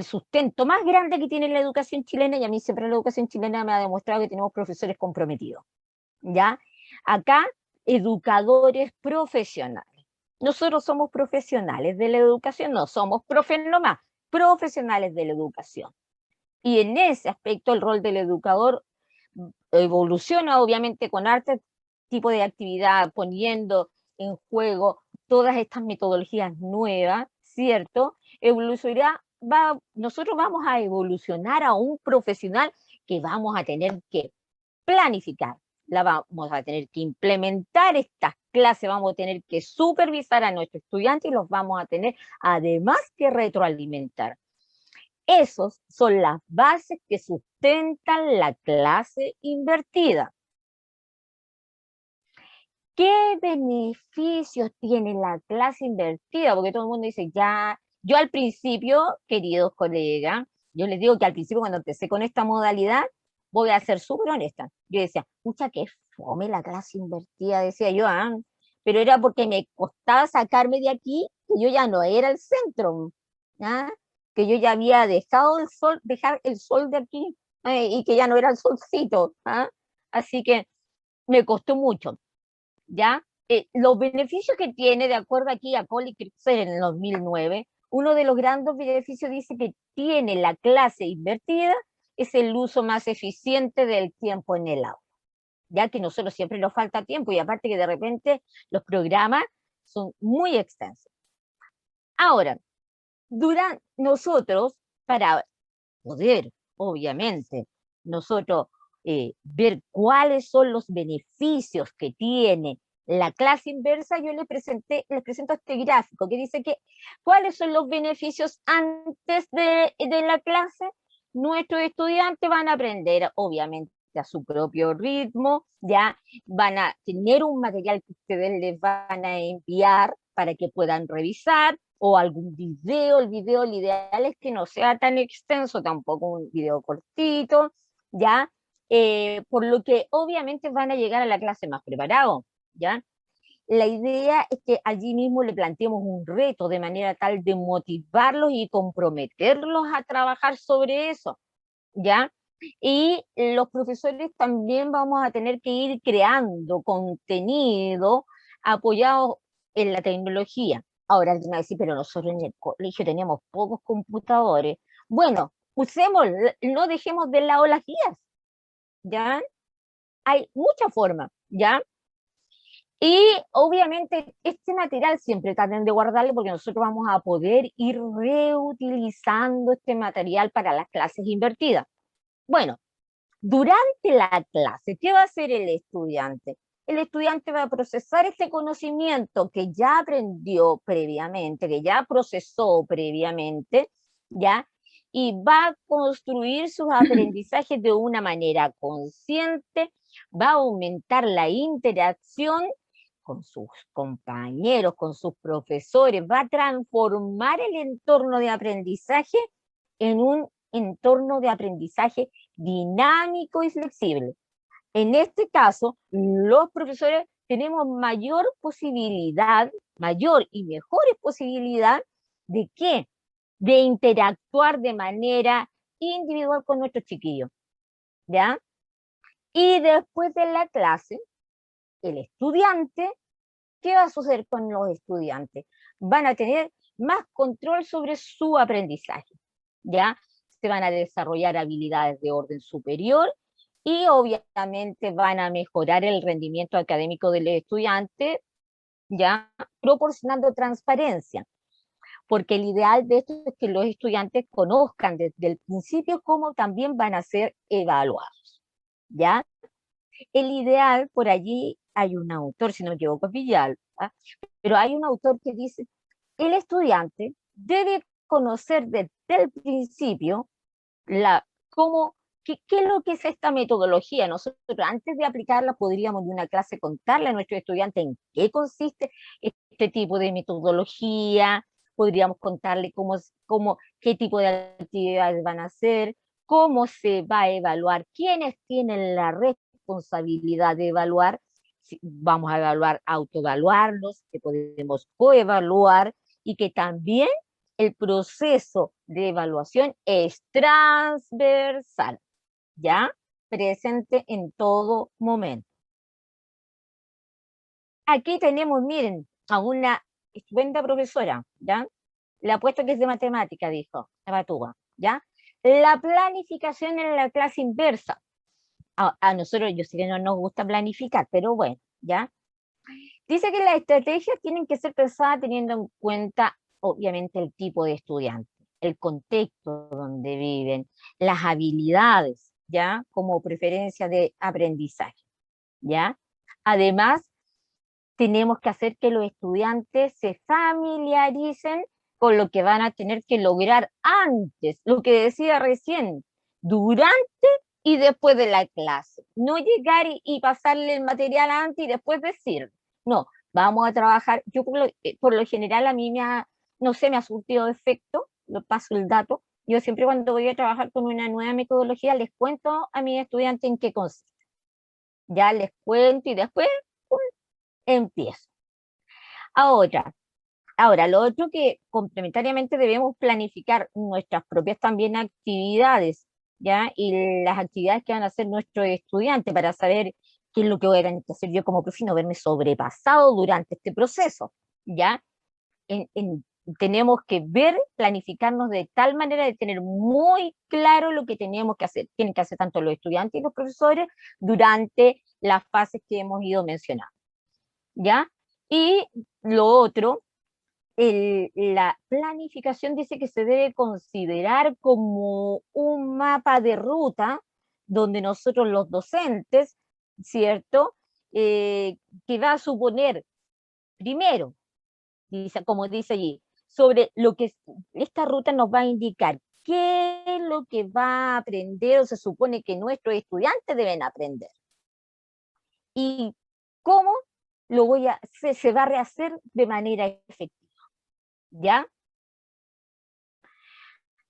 sustento más grande que tiene la educación chilena, y a mí siempre la educación chilena me ha demostrado que tenemos profesores comprometidos, ¿ya? Acá, educadores profesionales. Nosotros somos profesionales de la educación, no somos profes nomás, profesionales de la educación. Y en ese aspecto el rol del educador evoluciona obviamente con arte tipo de actividad, poniendo en juego todas estas metodologías nuevas, ¿cierto? Nosotros vamos a evolucionar a un profesional que vamos a tener que planificar, vamos a tener que implementar estas clases, vamos a tener que supervisar a nuestros estudiantes y los vamos a tener además que retroalimentar. Esas son las bases que sustentan la clase invertida. ¿Qué beneficios tiene la clase invertida? Porque todo el mundo dice, ya, yo al principio, queridos colegas, yo les digo que al principio cuando empecé con esta modalidad, voy a ser súper honesta, yo decía, pucha, qué fome la clase invertida, decía yo, pero era porque me costaba sacarme de aquí, que yo ya no era el centro, ¿ah? Que yo ya había dejado el sol, dejar el sol de aquí, y que ya no era el solcito, así que me costó mucho. ¿Ya? Los beneficios que tiene, de acuerdo aquí a Polly Cruiser en el 2009, uno de los grandes beneficios dice que tiene la clase invertida, es el uso más eficiente del tiempo en el aula, ya que nosotros siempre nos falta tiempo y aparte que de repente los programas son muy extensos. Ahora, nosotros, para poder, obviamente, nosotros ver cuáles son los beneficios que tiene la clase inversa, yo les presento este gráfico que dice que cuáles son los beneficios antes de la clase. Nuestros estudiantes van a aprender, obviamente, a su propio ritmo, ya van a tener un material que ustedes les van a enviar para que puedan revisar, o algún video. El video, lo ideal es que no sea tan extenso, tampoco un video cortito, ¿ya? Por lo que obviamente van a llegar a la clase más preparados, ¿ya? La idea es que allí mismo le planteemos un reto de manera tal de motivarlos y comprometerlos a trabajar sobre eso, ¿ya? Y los profesores también vamos a tener que ir creando contenido apoyado en la tecnología. Ahora alguien va a decir, pero nosotros en el colegio teníamos pocos computadores. Bueno, usemos, no dejemos de lado las guías, ¿ya? Hay muchas formas, ¿ya? Y obviamente este material siempre traten de guardarlo porque nosotros vamos a poder ir reutilizando este material para las clases invertidas. Bueno, durante la clase, ¿qué va a hacer el estudiante? El estudiante va a procesar este conocimiento que ya aprendió previamente, que ya procesó previamente, ¿ya? Y va a construir sus aprendizajes de una manera consciente, va a aumentar la interacción con sus compañeros, con sus profesores, va a transformar el entorno de aprendizaje en un entorno de aprendizaje dinámico y flexible. En este caso, los profesores tenemos mayor y mejores posibilidades ¿de qué? De interactuar de manera individual con nuestros chiquillos, ¿ya? Y después de la clase, el estudiante, ¿qué va a suceder con los estudiantes? Van a tener más control sobre su aprendizaje, ¿ya? Se van a desarrollar habilidades de orden superior y obviamente van a mejorar el rendimiento académico del estudiante, ya proporcionando transparencia, porque el ideal de esto es que los estudiantes conozcan desde el principio cómo también van a ser evaluados, ¿ya? El ideal, por allí hay un autor, si no me equivoco, es Villalba, pero hay un autor que dice, el estudiante debe conocer desde el principio qué es lo que es esta metodología. Nosotros antes de aplicarla podríamos de una clase contarle a nuestros estudiantes en qué consiste este tipo de metodología, podríamos contarle qué tipo de actividades van a hacer, cómo se va a evaluar, quiénes tienen la responsabilidad de evaluar, si vamos a evaluar, autoevaluarnos, que podemos coevaluar y que también el proceso de evaluación es transversal, ¿ya? Presente en todo momento. Aquí tenemos, miren, a una estupenda profesora, ¿ya? Le apuesto que es de matemática, dijo, la Batúa, ¿ya? La planificación en la clase inversa. A nosotros, yo sé que no nos gusta planificar, pero bueno, ¿ya? Dice que las estrategias tienen que ser pensadas teniendo en cuenta, obviamente, el tipo de estudiante, el contexto donde viven, las habilidades, ¿ya? Como preferencia de aprendizaje, ¿ya? Además, tenemos que hacer que los estudiantes se familiaricen con lo que van a tener que lograr antes, lo que decía recién, durante y después de la clase. No llegar y pasarle el material antes y después decir, no, vamos a trabajar. Yo por lo general a mí no sé, me ha surtido efecto, lo paso el dato. Yo siempre cuando voy a trabajar con una nueva metodología les cuento a mis estudiantes en qué consiste. Ya les cuento y después empiezo. Ahora, lo otro que complementariamente debemos planificar nuestras propias también actividades, ¿ya? Y las actividades que van a hacer nuestros estudiantes para saber qué es lo que voy a tener que hacer yo como profe y no verme sobrepasado durante este proceso, ¿ya? Tenemos que planificarnos de tal manera de tener muy claro lo que tenemos que hacer. Tienen que hacer tanto los estudiantes y los profesores durante las fases que hemos ido mencionando, ¿ya? Y lo otro, la planificación dice que se debe considerar como un mapa de ruta donde nosotros los docentes, ¿cierto? Que va a suponer, primero, como dice allí, sobre lo que esta ruta nos va a indicar qué es lo que va a aprender o se supone que nuestros estudiantes deben aprender. Y cómo se va a rehacer de manera efectiva, ¿ya?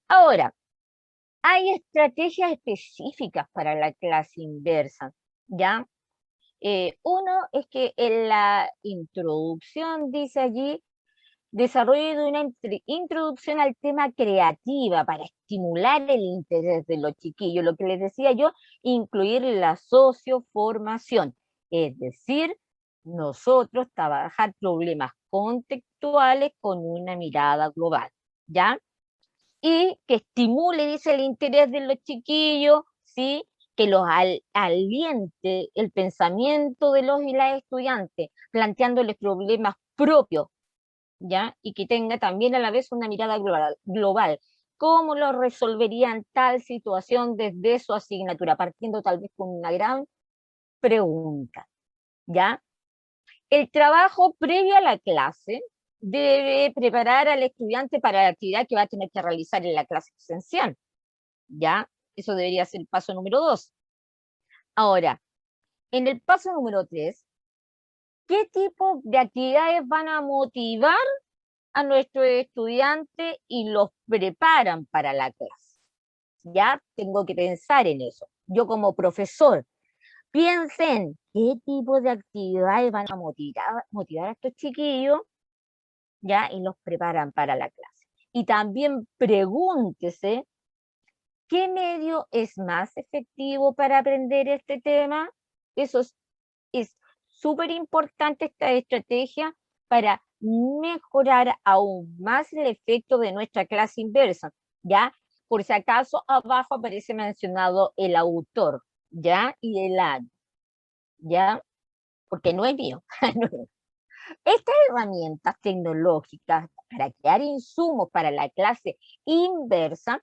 Ahora, hay estrategias específicas para la clase inversa, ¿ya? Uno es que en la introducción dice allí, desarrollo de una introducción al tema creativa para estimular el interés de los chiquillos, lo que les decía yo, incluir la socioformación, es decir, nosotros trabajar problemas contextuales con una mirada global, ¿ya? Y que estimule, dice, el interés de los chiquillos, ¿sí? Que los aliente el pensamiento de los y las estudiantes, planteándoles problemas propios, ¿ya? Y que tenga también a la vez una mirada global. ¿Cómo lo resolverían tal situación desde su asignatura? Partiendo tal vez con una gran pregunta, ¿ya? El trabajo previo a la clase debe preparar al estudiante para la actividad que va a tener que realizar en la clase presencial, ¿ya? Eso debería ser el paso número 2. Ahora, en el paso número 3, ¿qué tipo de actividades van a motivar a nuestros estudiantes y los preparan para la clase? Ya tengo que pensar en eso. Yo como profesor, piensen qué tipo de actividades van a motivar a estos chiquillos, ya, y los preparan para la clase. Y también pregúntese, ¿qué medio es más efectivo para aprender este tema? Eso es súper importante, esta estrategia para mejorar aún más el efecto de nuestra clase inversa, ¿ya? Por si acaso, abajo aparece mencionado el autor, ¿ya? Y el año, ¿ya? Porque no es mío. Estas herramientas tecnológicas para crear insumos para la clase inversa,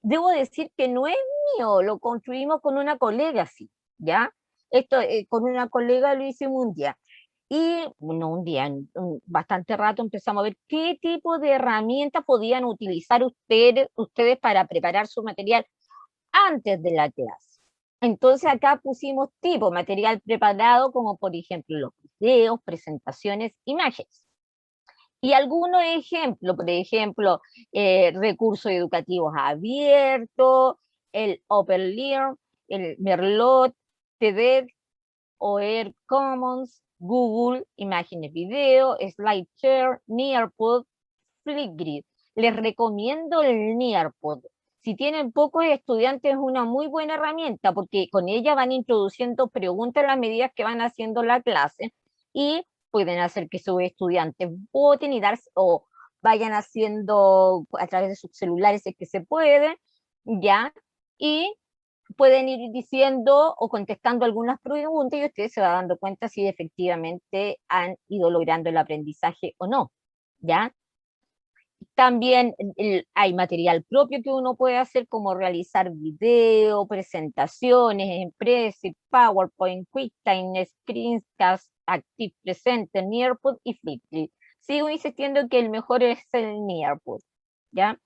debo decir que no es mío, lo construimos con una colega, sí, ¿ya? Esto con una colega lo hicimos un día. Y no un día, bastante rato empezamos a ver qué tipo de herramientas podían utilizar ustedes para preparar su material antes de la clase. Entonces acá pusimos tipo material preparado como por ejemplo los videos, presentaciones, imágenes. Y algunos ejemplos, por ejemplo, recursos educativos abiertos, el OpenLearn, el Merlot, TEDx, OER Commons, Google, imágenes video, SlideShare, Nearpod, Flipgrid. Les recomiendo el Nearpod. Si tienen pocos estudiantes es una muy buena herramienta porque con ella van introduciendo preguntas a las medidas que van haciendo la clase y pueden hacer que sus estudiantes voten y darse, o vayan haciendo a través de sus celulares si es que se puede, ¿ya? Y pueden ir diciendo o contestando algunas preguntas y ustedes se van dando cuenta si efectivamente han ido logrando el aprendizaje o no, ¿ya? También hay material propio que uno puede hacer, como realizar video, presentaciones en Prezi, PowerPoint, QuickTime, Screencast, Active Presenter, Nearpod y Flipgrid. Sigo insistiendo que el mejor es el Nearpod, ¿ya?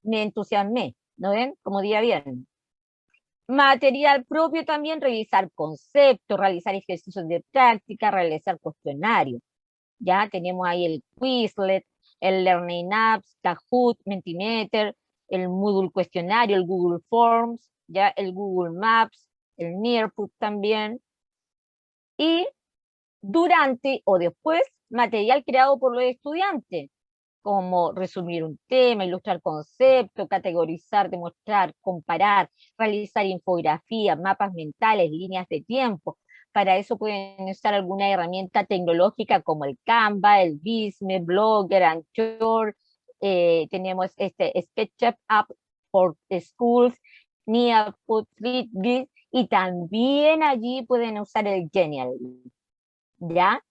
Me entusiasmé, ¿no ven? Como día viernes. Material propio también, revisar conceptos, realizar ejercicios de práctica, realizar cuestionarios. Ya tenemos ahí el Quizlet, el Learning Apps, Kahoot, Mentimeter, el Moodle cuestionario, el Google Forms, ya el Google Maps, el Nearpod también. Y durante o después, material creado por los estudiantes, como resumir un tema, ilustrar conceptos, categorizar, demostrar, comparar, realizar infografías, mapas mentales, líneas de tiempo. Para eso pueden usar alguna herramienta tecnológica como el Canva, el Visme, Blogger, Anchor. Tenemos este SketchUp App for Schools, Nearpod, Flipgrid, y también allí pueden usar el Genially, ¿ya?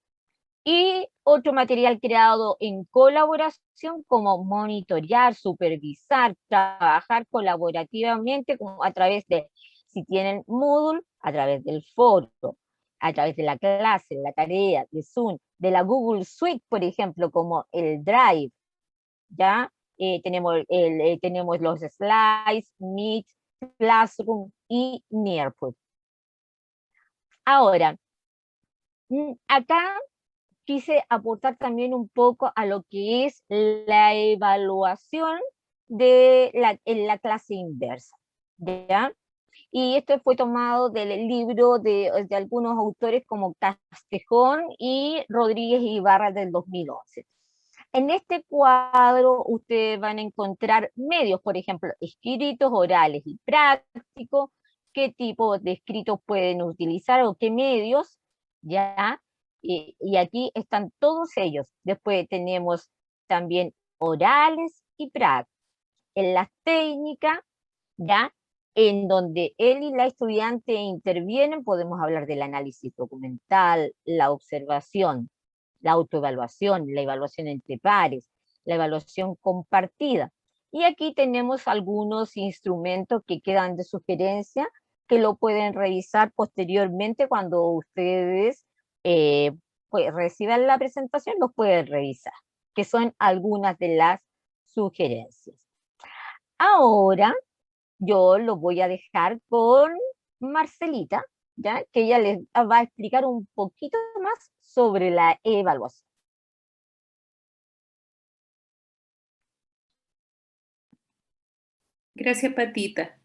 Y otro material creado en colaboración, como monitorear, supervisar, trabajar colaborativamente a través de, si tienen Moodle, a través del foro, a través de la clase, la tarea, de Zoom, de la Google Suite, por ejemplo, como el Drive, ¿ya? Tenemos los slides, Meet, Classroom y Nearpod. Ahora, acá quise aportar también un poco a lo que es la evaluación en la clase inversa, ¿ya? Y esto fue tomado del libro de algunos autores como Castejón y Rodríguez Ibarra del 2011. En este cuadro ustedes van a encontrar medios, por ejemplo, escritos, orales y prácticos, qué tipo de escritos pueden utilizar o qué medios, ¿ya? Y aquí están todos ellos. Después tenemos también orales y prácticos. En las técnicas, ¿ya? En donde él y la estudiante intervienen, podemos hablar del análisis documental, la observación, la autoevaluación, la evaluación entre pares, la evaluación compartida. Y aquí tenemos algunos instrumentos que quedan de sugerencia que lo pueden revisar posteriormente cuando ustedes pues, reciban la presentación, los pueden revisar, que son algunas de las sugerencias. Ahora yo lo voy a dejar con Marcelita, ¿ya? Que ella les va a explicar un poquito más sobre la evaluación. Gracias, Patita.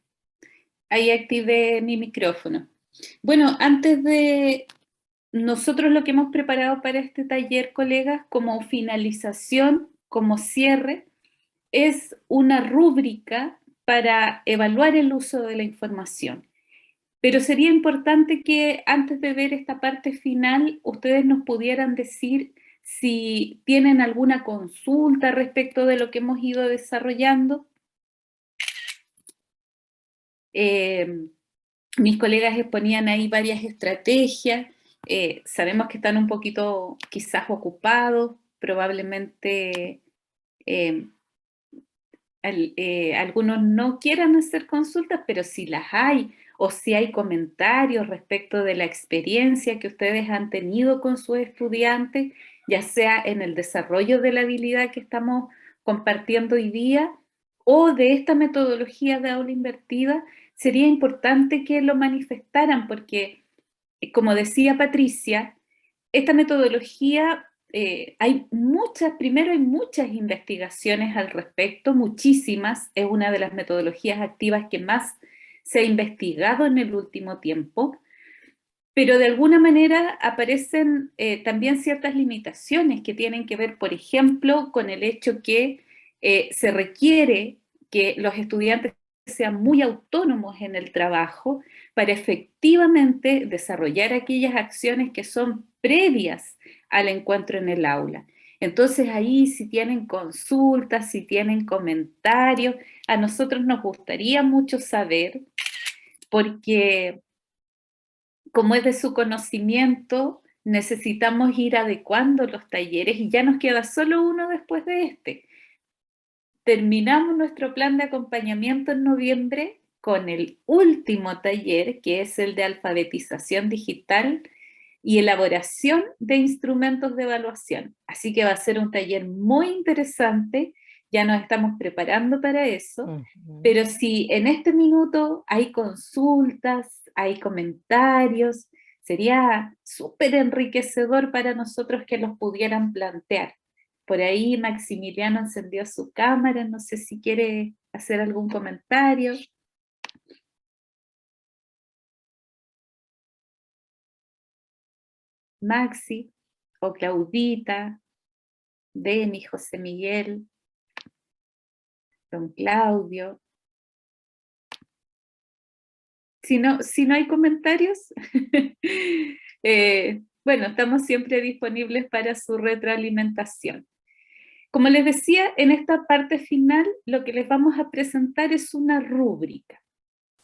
Ahí activé mi micrófono. Bueno, antes de nosotros lo que hemos preparado para este taller, colegas, como finalización, como cierre, es una rúbrica para evaluar el uso de la información. Pero sería importante que antes de ver esta parte final, ustedes nos pudieran decir si tienen alguna consulta respecto de lo que hemos ido desarrollando. Mis colegas exponían ahí varias estrategias. Sabemos que están un poquito quizás ocupados, probablemente algunos no quieran hacer consultas, pero si las hay, o si hay comentarios respecto de la experiencia que ustedes han tenido con sus estudiantes, ya sea en el desarrollo de la habilidad que estamos compartiendo hoy día, o de esta metodología de aula invertida, sería importante que lo manifestaran, porque, como decía Patricia, esta metodología primero hay muchas investigaciones al respecto, muchísimas, es una de las metodologías activas que más se ha investigado en el último tiempo, pero de alguna manera aparecen también ciertas limitaciones que tienen que ver, por ejemplo, con el hecho que se requiere que los estudiantes sean muy autónomos en el trabajo para efectivamente desarrollar aquellas acciones que son previas al encuentro en el aula. Entonces ahí si tienen consultas, si tienen comentarios, a nosotros nos gustaría mucho saber, porque como es de su conocimiento, necesitamos ir adecuando los talleres y ya nos queda solo uno después de este. Terminamos nuestro plan de acompañamiento en noviembre con el último taller, que es el de alfabetización digital y elaboración de instrumentos de evaluación. Así que va a ser un taller muy interesante, ya nos estamos preparando para eso, pero si en este minuto hay consultas, hay comentarios, sería súper enriquecedor para nosotros que los pudieran plantear. Por ahí Maximiliano encendió su cámara, no sé si quiere hacer algún comentario. Maxi, o Claudita, Deni, José Miguel, don Claudio. Si no hay comentarios, bueno, estamos siempre disponibles para su retroalimentación. Como les decía, en esta parte final lo que les vamos a presentar es una rúbrica.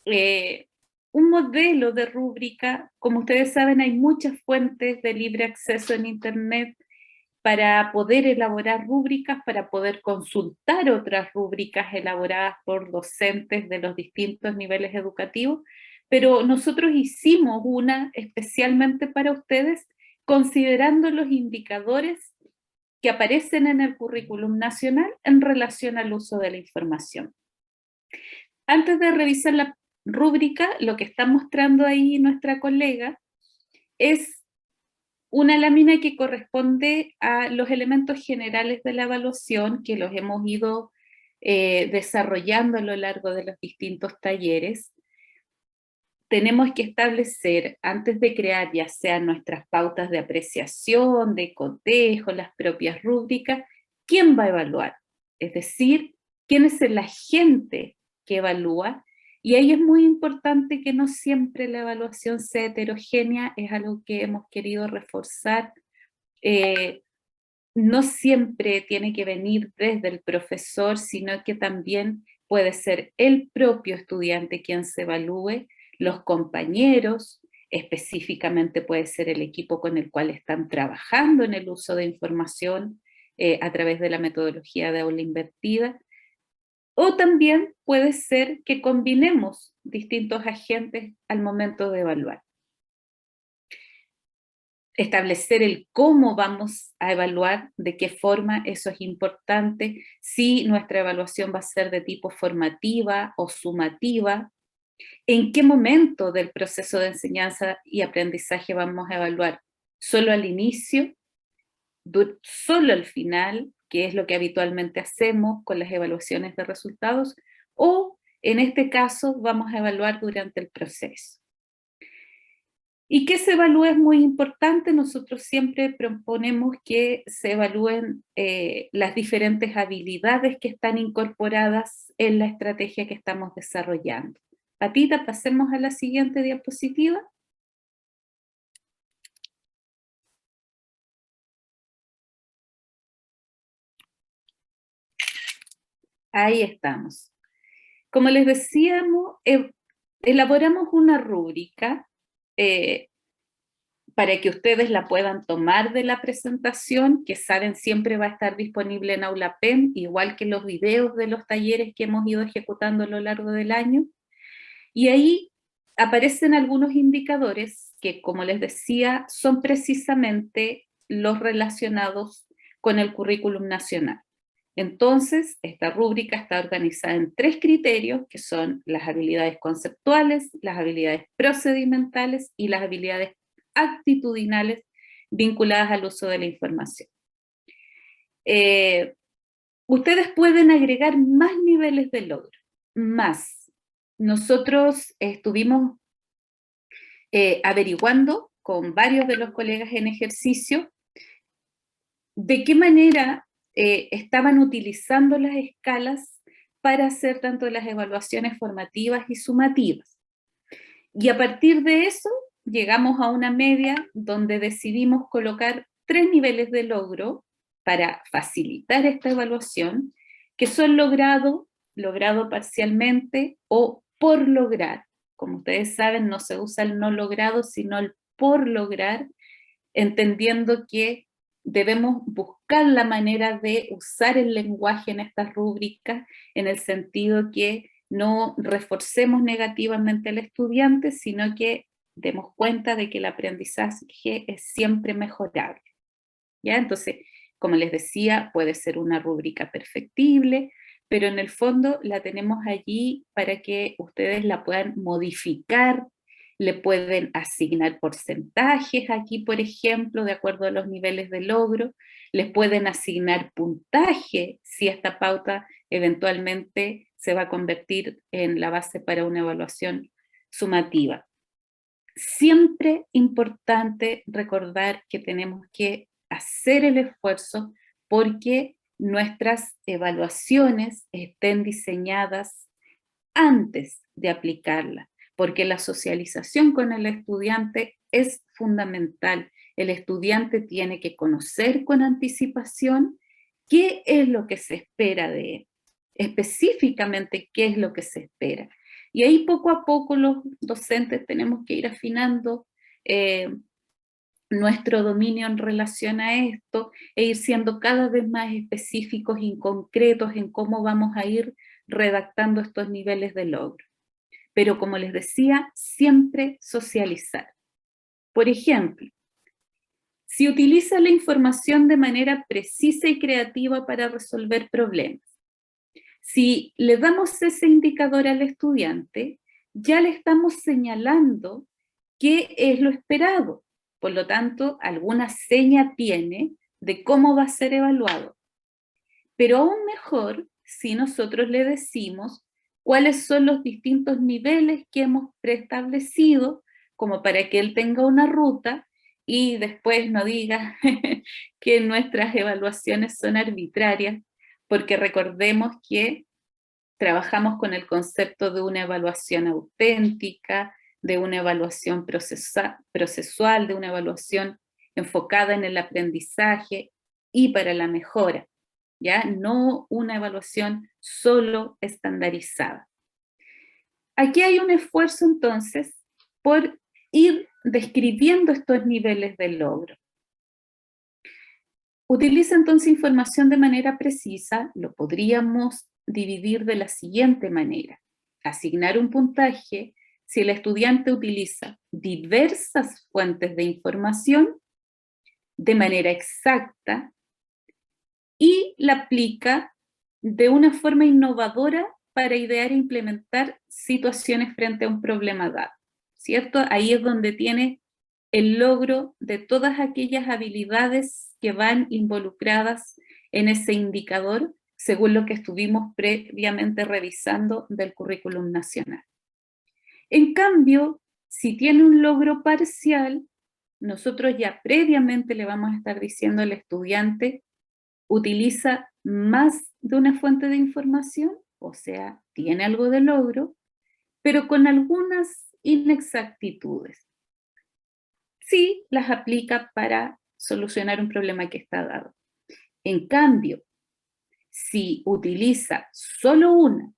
Un modelo de rúbrica, como ustedes saben, hay muchas fuentes de libre acceso en Internet para poder elaborar rúbricas, para poder consultar otras rúbricas elaboradas por docentes de los distintos niveles educativos, pero nosotros hicimos una especialmente para ustedes, considerando los indicadores que aparecen en el currículum nacional en relación al uso de la información. Antes de revisar la rúbrica, lo que está mostrando ahí nuestra colega es una lámina que corresponde a los elementos generales de la evaluación que los hemos ido desarrollando a lo largo de los distintos talleres. Tenemos que establecer, antes de crear ya sean nuestras pautas de apreciación, de cotejo, las propias rúbricas, quién va a evaluar, es decir, quién es el agente que evalúa, y ahí es muy importante que no siempre la evaluación sea heterogénea, es algo que hemos querido reforzar. No siempre tiene que venir desde el profesor, sino que también puede ser el propio estudiante quien se evalúe, los compañeros, específicamente puede ser el equipo con el cual están trabajando en el uso de información a través de la metodología de aula invertida, o también puede ser que combinemos distintos agentes al momento de evaluar. Establecer el cómo vamos a evaluar, de qué forma, eso es importante, si nuestra evaluación va a ser de tipo formativa o sumativa, en qué momento del proceso de enseñanza y aprendizaje vamos a evaluar, solo al inicio, solo al final, que es lo que habitualmente hacemos con las evaluaciones de resultados, o en este caso vamos a evaluar durante el proceso. ¿Y qué se evalúa? Es muy importante. Nosotros siempre proponemos que se evalúen las diferentes habilidades que están incorporadas en la estrategia que estamos desarrollando. Patita, pasemos a la siguiente diapositiva. Ahí estamos. Como les decíamos, elaboramos una rúbrica para que ustedes la puedan tomar de la presentación, que saben siempre va a estar disponible en Aulapen, igual que los videos de los talleres que hemos ido ejecutando a lo largo del año. Y ahí aparecen algunos indicadores que, como les decía, son precisamente los relacionados con el currículum nacional. Entonces, esta rúbrica está organizada en 3 criterios, que son las habilidades conceptuales, las habilidades procedimentales y las habilidades actitudinales vinculadas al uso de la información. Ustedes pueden agregar más niveles de logro, más. Nosotros estuvimos averiguando con varios de los colegas en ejercicio de qué manera estaban utilizando las escalas para hacer tanto las evaluaciones formativas y sumativas. Y a partir de eso llegamos a una media donde decidimos colocar 3 niveles de logro para facilitar esta evaluación, que son logrado parcialmente o por lograr. Como ustedes saben, no se usa el no logrado, sino el por lograr, entendiendo que debemos buscar la manera de usar el lenguaje en estas rúbricas, en el sentido que no reforcemos negativamente al estudiante, sino que demos cuenta de que el aprendizaje es siempre mejorable. ¿Ya? Entonces, como les decía, puede ser una rúbrica perfectible, pero en el fondo la tenemos allí para que ustedes la puedan modificar, le pueden asignar porcentajes aquí, por ejemplo, de acuerdo a los niveles de logro, les pueden asignar puntaje si esta pauta eventualmente se va a convertir en la base para una evaluación sumativa. Siempre importante recordar que tenemos que hacer el esfuerzo porque nuestras evaluaciones estén diseñadas antes de aplicarlas, porque la socialización con el estudiante es fundamental. El estudiante tiene que conocer con anticipación qué es lo que se espera de él, específicamente qué es lo que se espera. Y ahí poco a poco los docentes tenemos que ir afinando nuestro dominio en relación a esto e ir siendo cada vez más específicos y concretos en cómo vamos a ir redactando estos niveles de logro. Pero como les decía, siempre socializar. Por ejemplo, si utiliza la información de manera precisa y creativa para resolver problemas, si le damos ese indicador al estudiante, ya le estamos señalando qué es lo esperado. Por lo tanto, alguna seña tiene de cómo va a ser evaluado. Pero aún mejor si nosotros le decimos cuáles son los distintos niveles que hemos preestablecido, como para que él tenga una ruta y después no diga que nuestras evaluaciones son arbitrarias, porque recordemos que trabajamos con el concepto de una evaluación auténtica, de una evaluación procesual, de una evaluación enfocada en el aprendizaje y para la mejora, ¿ya? No una evaluación solo estandarizada. Aquí hay un esfuerzo entonces por ir describiendo estos niveles de logro. Utiliza entonces información de manera precisa, lo podríamos dividir de la siguiente manera. Asignar un puntaje si el estudiante utiliza diversas fuentes de información de manera exacta y la aplica de una forma innovadora para idear e implementar situaciones frente a un problema dado, ¿cierto? Ahí es donde tiene el logro de todas aquellas habilidades que van involucradas en ese indicador, según lo que estuvimos previamente revisando del currículum nacional. En cambio, si tiene un logro parcial, nosotros ya previamente le vamos a estar diciendo al estudiante, utiliza más de una fuente de información, o sea, tiene algo de logro, pero con algunas inexactitudes. Sí, las aplica para solucionar un problema que está dado. En cambio, si utiliza solo una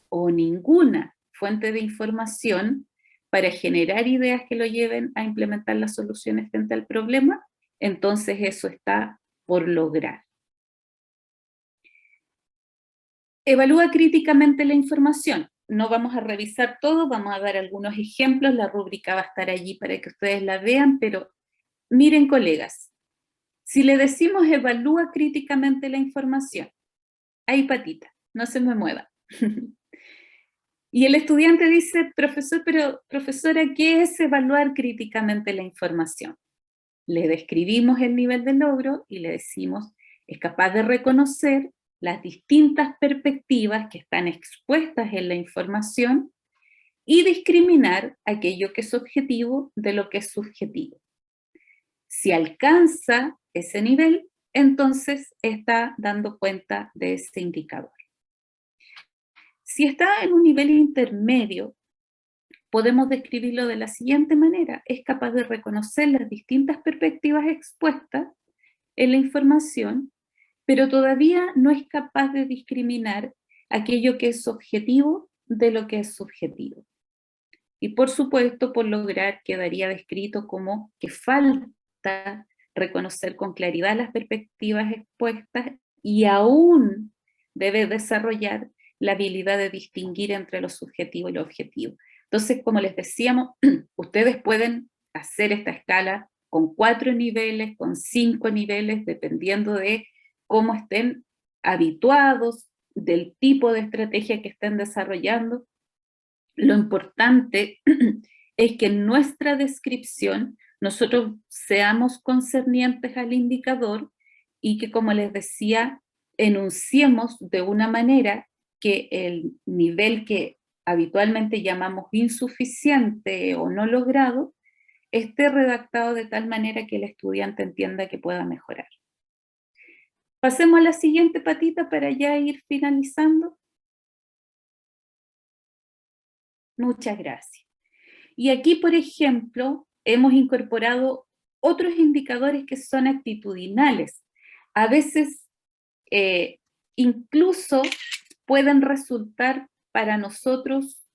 o ninguna fuente de información para generar ideas que lo lleven a implementar las soluciones frente al problema, entonces eso está por lograr. Evalúa críticamente la información. No vamos a revisar todo, vamos a dar algunos ejemplos, la rúbrica va a estar allí para que ustedes la vean, pero miren, colegas, si le decimos evalúa críticamente la información, ahí patita, no se me mueva. Y el estudiante dice, profesor, pero profesora, ¿qué es evaluar críticamente la información? Le describimos el nivel de logro y le decimos, Es capaz de reconocer las distintas perspectivas que están expuestas en la información y discriminar aquello que es objetivo de lo que es subjetivo. Si alcanza ese nivel, entonces está dando cuenta de ese indicador. Si está en un nivel intermedio, podemos describirlo de la siguiente manera: es capaz de reconocer las distintas perspectivas expuestas en la información, pero todavía no es capaz de discriminar aquello que es objetivo de lo que es subjetivo. Y por supuesto, por lograr, quedaría descrito como que falta reconocer con claridad las perspectivas expuestas y aún debe desarrollar la habilidad de distinguir entre lo subjetivo y lo objetivo. Entonces, como les decíamos, ustedes pueden hacer esta escala con 4 niveles, con 5 niveles, dependiendo de cómo estén habituados, del tipo de estrategia que estén desarrollando. Lo importante es que en nuestra descripción nosotros seamos concernientes al indicador y que, como les decía, enunciemos de una manera que el nivel que habitualmente llamamos insuficiente o no logrado esté redactado de tal manera que el estudiante entienda que pueda mejorar. Pasemos a la siguiente patita para ya ir finalizando. Muchas gracias. Y aquí, por ejemplo, hemos incorporado otros indicadores que son actitudinales. A veces incluso pueden resultar para nosotros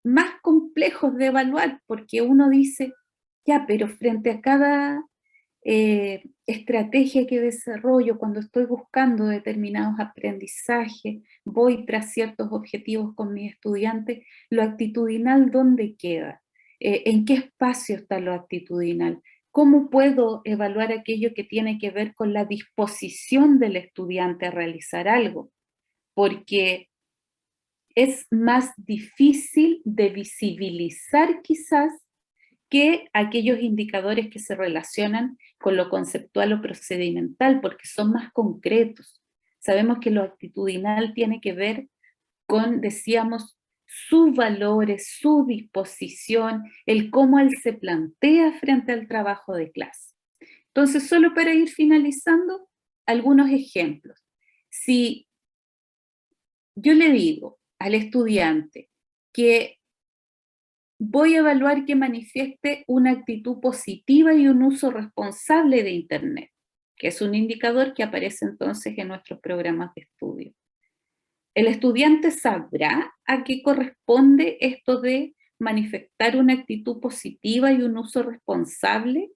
más complejos de evaluar, porque uno dice, ya, pero frente a cada estrategia que desarrollo, cuando estoy buscando determinados aprendizajes, voy tras ciertos objetivos con mis estudiantes, lo actitudinal, ¿dónde queda? ¿En qué espacio está lo actitudinal? ¿Cómo puedo evaluar aquello que tiene que ver con la disposición del estudiante a realizar algo? Porque es más difícil de visibilizar quizás que aquellos indicadores que se relacionan con lo conceptual o procedimental, porque son más concretos. Sabemos que lo actitudinal tiene que ver con, decíamos, sus valores, su disposición, el cómo él se plantea frente al trabajo de clase. Entonces, solo para ir finalizando, algunos ejemplos. Si yo le digo al estudiante que voy a evaluar que manifieste una actitud positiva y un uso responsable de Internet, que es un indicador que aparece entonces en nuestros programas de estudio. ¿El estudiante sabrá a qué corresponde esto de manifestar una actitud positiva y un uso responsable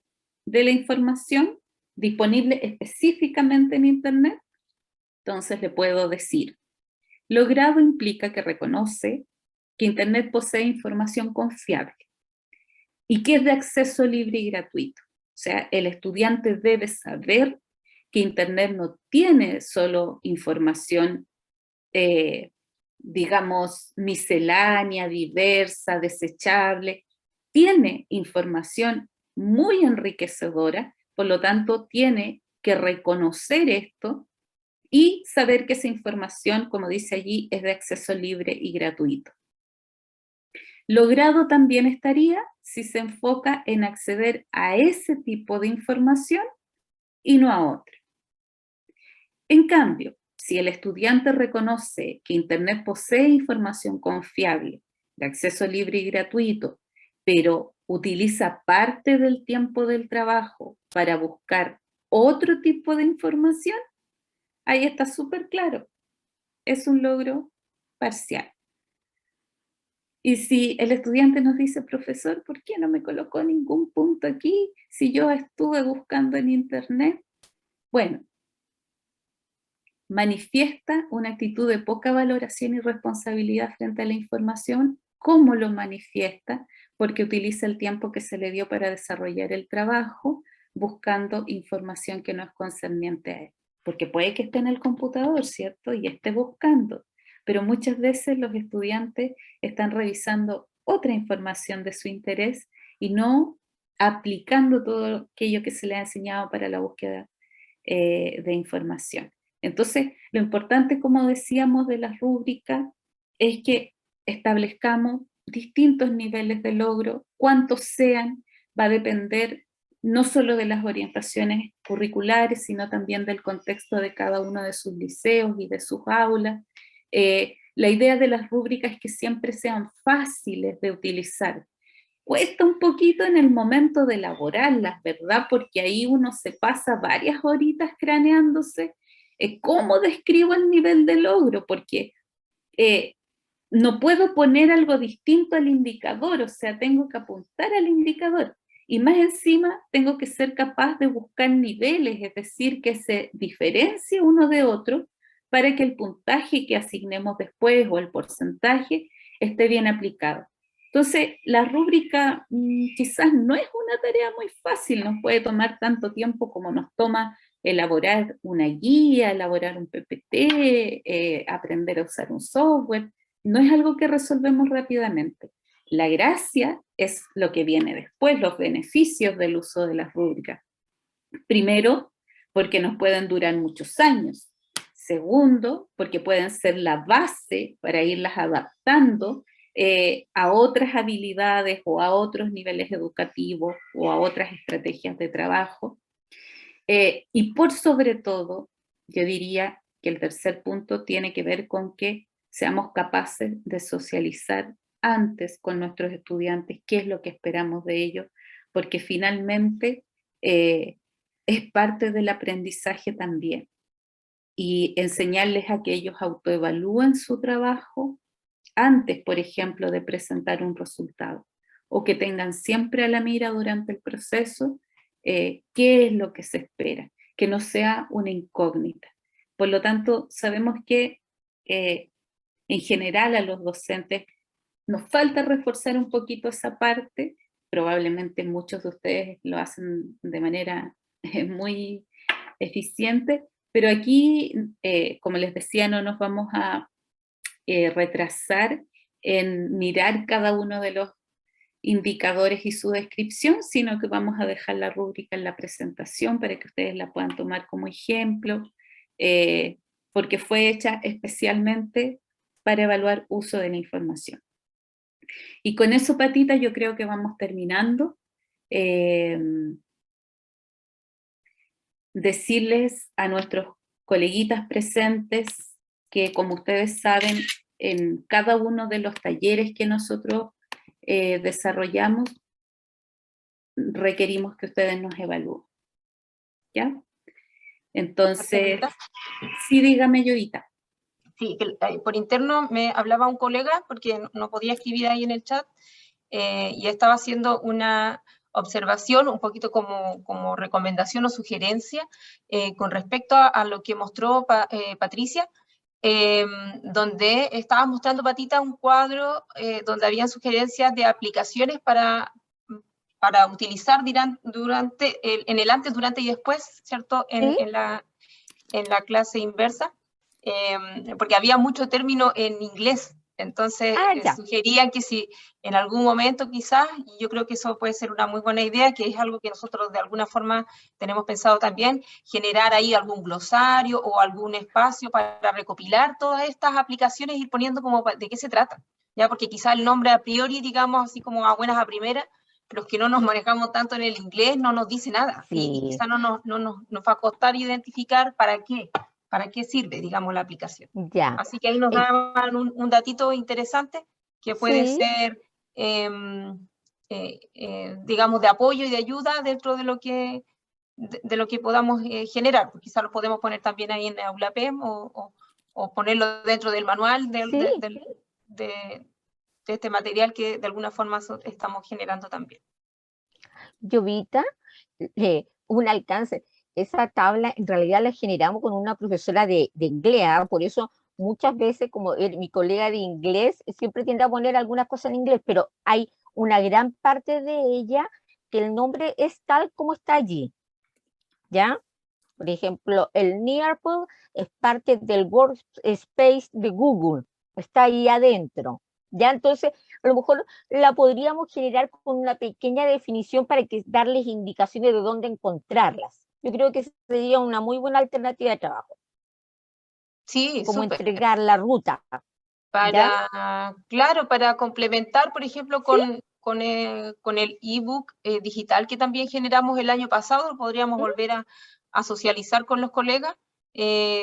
de la información disponible específicamente en Internet? Entonces le puedo decir, logrado implica que reconoce que Internet posee información confiable y que es de acceso libre y gratuito. O sea, el estudiante debe saber que Internet no tiene solo información, digamos, miscelánea, diversa, desechable, tiene información muy enriquecedora, por lo tanto tiene que reconocer esto y saber que esa información, como dice allí, es de acceso libre y gratuito. Logrado también estaría si se enfoca en acceder a ese tipo de información y no a otra. En cambio, si el estudiante reconoce que Internet posee información confiable, de acceso libre y gratuito, pero utiliza parte del tiempo del trabajo para buscar otro tipo de información, ahí está súper claro, es un logro parcial. Y si el estudiante nos dice, profesor, ¿por qué no me colocó ningún punto aquí si yo estuve buscando en Internet? Bueno, manifiesta una actitud de poca valoración y responsabilidad frente a la información. ¿Cómo lo manifiesta? Porque utiliza el tiempo que se le dio para desarrollar el trabajo buscando información que no es concerniente a él. Porque puede que esté en el computador, ¿cierto? Y esté buscando. Pero muchas veces los estudiantes están revisando otra información de su interés y no aplicando todo aquello que se les ha enseñado para la búsqueda de información. Entonces, lo importante, como decíamos, de las rúbricas es que establezcamos distintos niveles de logro, cuántos sean, va a depender no solo de las orientaciones curriculares, sino también del contexto de cada uno de sus liceos y de sus aulas. La idea de las rúbricas es que siempre sean fáciles de utilizar. Cuesta un poquito en el momento de elaborarlas, ¿verdad? Porque ahí uno se pasa varias horitas craneándose. ¿Cómo describo el nivel de logro? Porque no puedo poner algo distinto al indicador, o sea, tengo que apuntar al indicador. Y más encima tengo que ser capaz de buscar niveles, es decir, que se diferencie uno de otro para que el puntaje que asignemos después o el porcentaje esté bien aplicado. Entonces, la rúbrica quizás no es una tarea muy fácil, nos puede tomar tanto tiempo como nos toma elaborar una guía, elaborar un PPT, aprender a usar un software. No es algo que resolvemos rápidamente. La gracia es lo que viene después, los beneficios del uso de las rúbricas. Primero, porque nos pueden durar muchos años. Segundo, porque pueden ser la base para irlas adaptando a otras habilidades o a otros niveles educativos o a otras estrategias de trabajo. Y por sobre todo, yo diría que el tercer punto tiene que ver con que seamos capaces de socializar antes con nuestros estudiantes qué es lo que esperamos de ellos, porque finalmente es parte del aprendizaje también. Y enseñarles a que ellos autoevalúen su trabajo antes, por ejemplo, de presentar un resultado, o que tengan siempre a la mira durante el proceso qué es lo que se espera, que no sea una incógnita. Por lo tanto, sabemos que en general a los docentes nos falta reforzar un poquito esa parte, probablemente muchos de ustedes lo hacen de manera muy eficiente, pero aquí, como les decía, no nos vamos a retrasar en mirar cada uno de los indicadores y su descripción, sino que vamos a dejar la rúbrica en la presentación para que ustedes la puedan tomar como ejemplo, porque fue hecha especialmente para evaluar uso de la información. Y con eso, Patita, yo creo que vamos terminando. Decirles a nuestros coleguitas presentes que, como ustedes saben, en cada uno de los talleres que nosotros desarrollamos, requerimos que ustedes nos evalúen. ¿Ya? Entonces, sí, dígame, Yoita. Sí, que, por interno me hablaba un colega, porque no podía escribir ahí en el chat, y estaba haciendo una observación, un poquito como recomendación o sugerencia, con respecto a lo que mostró Patricia, donde estaba mostrando, Patita, un cuadro donde habían sugerencias de aplicaciones para utilizar en el antes, durante y después, ¿cierto? En la clase inversa, porque había mucho término en inglés. Entonces sugerían que si en algún momento quizás, y yo creo que eso puede ser una muy buena idea, que es algo que nosotros de alguna forma tenemos pensado también, generar ahí algún glosario o algún espacio para recopilar todas estas aplicaciones y ir poniendo como de qué se trata, ¿ya? Porque quizás el nombre a priori, digamos así como a buenas a primeras, los que no nos manejamos tanto en el inglés no nos dice nada, Sí. y quizás no nos va a costar identificar para qué sirve, digamos, la aplicación. Ya. Así que ahí nos daban un datito interesante que puede ser, digamos, de apoyo y de ayuda dentro de lo que podamos generar. Quizás lo podemos poner también ahí en AulaPEM o ponerlo dentro del manual de este material que de alguna forma estamos generando también. Llovita, un alcance. Esa tabla en realidad la generamos con una profesora de inglés, por eso muchas veces, como mi colega de inglés, siempre tiende a poner algunas cosas en inglés, pero hay una gran parte de ella que el nombre es tal como está allí, ¿ya? Por ejemplo, el Nearpod es parte del workspace de Google, está ahí adentro, ¿ya? Entonces, a lo mejor la podríamos generar con una pequeña definición para darles indicaciones de dónde encontrarlas, yo creo que sería una muy buena alternativa de trabajo, Sí, como súper. entregar la ruta, ¿ya? Claro, para complementar, por ejemplo, con el ebook digital que también generamos el año pasado, podríamos volver a socializar con los colegas,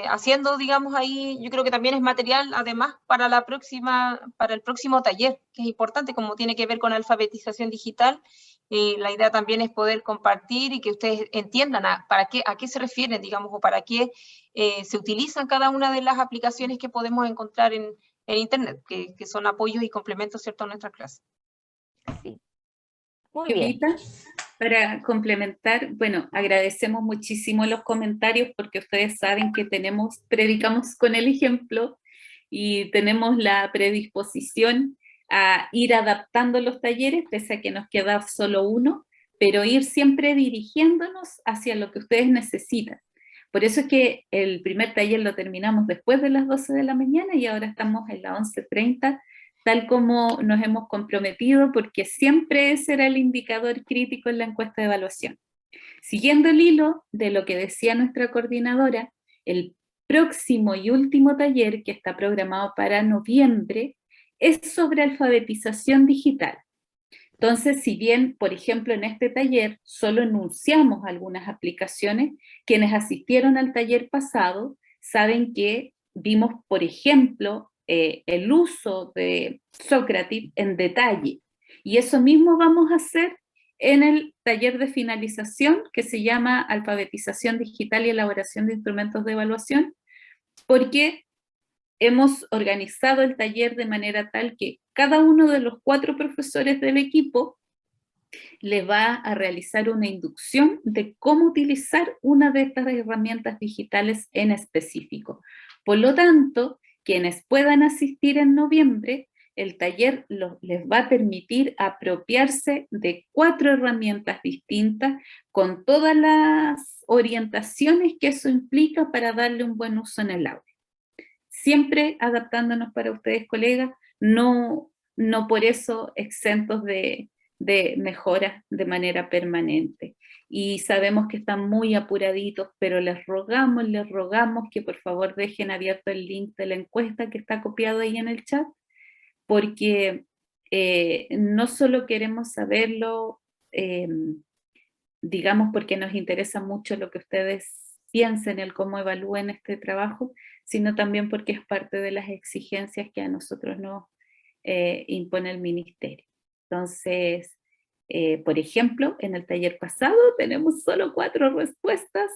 haciendo, digamos, ahí, yo creo que también es material, además, para el próximo taller, que es importante, como tiene que ver con alfabetización digital. La idea también es poder compartir y que ustedes entiendan a qué se refieren, digamos, o para qué se utilizan cada una de las aplicaciones que podemos encontrar en Internet, que son apoyos y complementos, ¿cierto?, a nuestra clase. Sí. Muy bien. Jovita, para complementar, bueno, agradecemos muchísimo los comentarios porque ustedes saben que predicamos con el ejemplo y tenemos la predisposición a ir adaptando los talleres, pese a que nos queda solo uno, pero ir siempre dirigiéndonos hacia lo que ustedes necesitan. Por eso es que el primer taller lo terminamos después de las 12 de la mañana y ahora estamos en las 11:30, tal como nos hemos comprometido, porque siempre ese era el indicador crítico en la encuesta de evaluación. Siguiendo el hilo de lo que decía nuestra coordinadora, el próximo y último taller que está programado para noviembre es sobre alfabetización digital. Entonces, si bien, por ejemplo, en este taller solo enunciamos algunas aplicaciones, quienes asistieron al taller pasado saben que vimos, por ejemplo, el uso de Socrative en detalle. Y eso mismo vamos a hacer en el taller de finalización que se llama Alfabetización Digital y Elaboración de Instrumentos de Evaluación, porque hemos organizado el taller de manera tal que cada uno de los 4 profesores del equipo le va a realizar una inducción de cómo utilizar una de estas herramientas digitales en específico. Por lo tanto, quienes puedan asistir en noviembre, el taller les va a permitir apropiarse de 4 herramientas distintas con todas las orientaciones que eso implica para darle un buen uso en el aula. Siempre adaptándonos para ustedes, colegas, no por eso exentos de mejoras de manera permanente. Y sabemos que están muy apuraditos, pero les rogamos que por favor dejen abierto el link de la encuesta que está copiado ahí en el chat, porque no solo queremos saberlo, digamos, porque nos interesa mucho lo que ustedes piensen, el cómo evalúen este trabajo, sino también porque es parte de las exigencias que a nosotros nos impone el ministerio. Entonces, por ejemplo, en el taller pasado tenemos solo 4 respuestas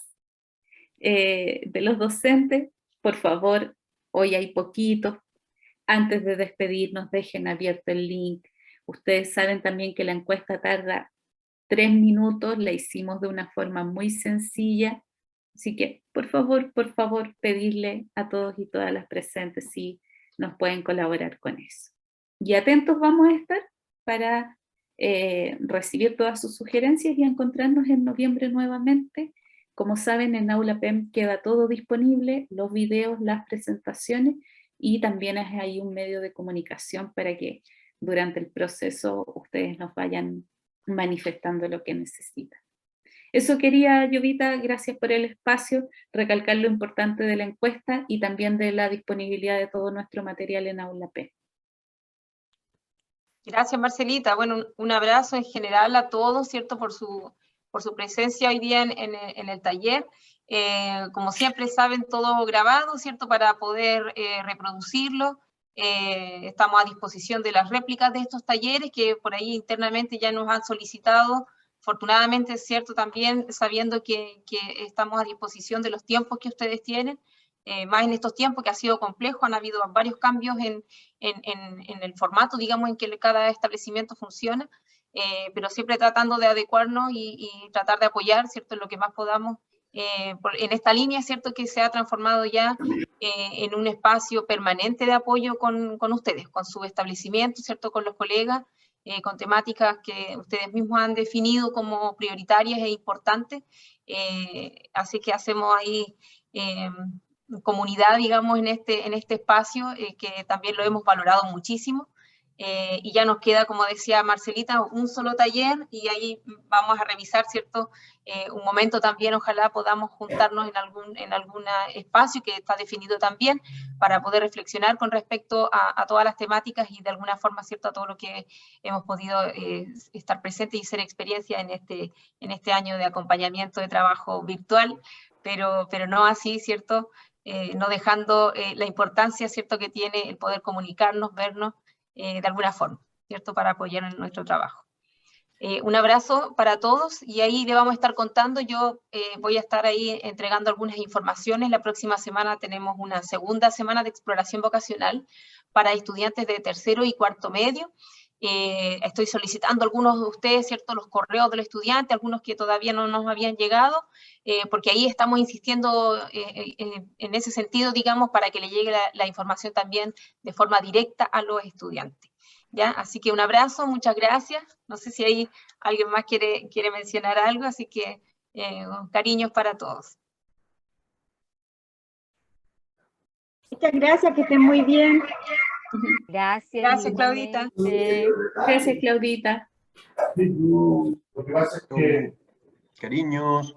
de los docentes. Por favor, hoy hay poquitos. Antes de despedirnos, dejen abierto el link. Ustedes saben también que la encuesta tarda 3 minutos, la hicimos de una forma muy sencilla, así que por favor, pedirle a todos y todas las presentes si nos pueden colaborar con eso. Y atentos vamos a estar para recibir todas sus sugerencias y encontrarnos en noviembre nuevamente. Como saben, en Aula PEM queda todo disponible, los videos, las presentaciones, y también es ahí un medio de comunicación para que durante el proceso ustedes nos vayan manifestando lo que necesitan. Eso quería, Jovita, gracias por el espacio, recalcar lo importante de la encuesta y también de la disponibilidad de todo nuestro material en Aula P. Gracias, Marcelita. Bueno, un abrazo en general a todos, ¿cierto?, por su presencia hoy día en el taller. Como siempre saben, todo grabado, ¿cierto?, para poder reproducirlo. Estamos a disposición de las réplicas de estos talleres que por ahí internamente ya nos han solicitado. Afortunadamente, es cierto, también sabiendo que estamos a disposición de los tiempos que ustedes tienen, más en estos tiempos que ha sido complejo, han habido varios cambios en el formato, digamos, en que cada establecimiento funciona, pero siempre tratando de adecuarnos y tratar de apoyar, ¿cierto?, en lo que más podamos, en esta línea, ¿cierto?, que se ha transformado ya en un espacio permanente de apoyo con ustedes, con su establecimiento, ¿cierto?, con los colegas, con temáticas que ustedes mismos han definido como prioritarias e importantes, así que hacemos ahí comunidad, digamos, en este espacio, que también lo hemos valorado muchísimo. y ya nos queda, como decía Marcelita, un solo taller, y ahí vamos a revisar, ¿cierto? Un momento también, ojalá podamos juntarnos en algún espacio que está definido también, para poder reflexionar con respecto a todas las temáticas y de alguna forma, ¿cierto?, a todo lo que hemos podido estar presentes y ser experiencia en este año de acompañamiento de trabajo virtual, pero no así, ¿cierto?, no dejando la importancia, ¿cierto?, que tiene el poder comunicarnos, vernos, de alguna forma, ¿cierto?, para apoyar en nuestro trabajo. Un abrazo para todos, y ahí le vamos a estar contando. Yo voy a estar ahí entregando algunas informaciones. La próxima semana tenemos una segunda semana de exploración vocacional para estudiantes de tercero y cuarto medio. Estoy solicitando a algunos de ustedes, ¿cierto?, los correos del estudiante, algunos que todavía no nos habían llegado, porque ahí estamos insistiendo en ese sentido, digamos, para que le llegue la información también de forma directa a los estudiantes. ¿Ya? Así que un abrazo, muchas gracias. No sé si hay alguien más quiere mencionar algo, así que cariños para todos. Muchas gracias, que estén muy bien. Gracias. Gracias, Claudita. Gracias, Claudita. Cariños.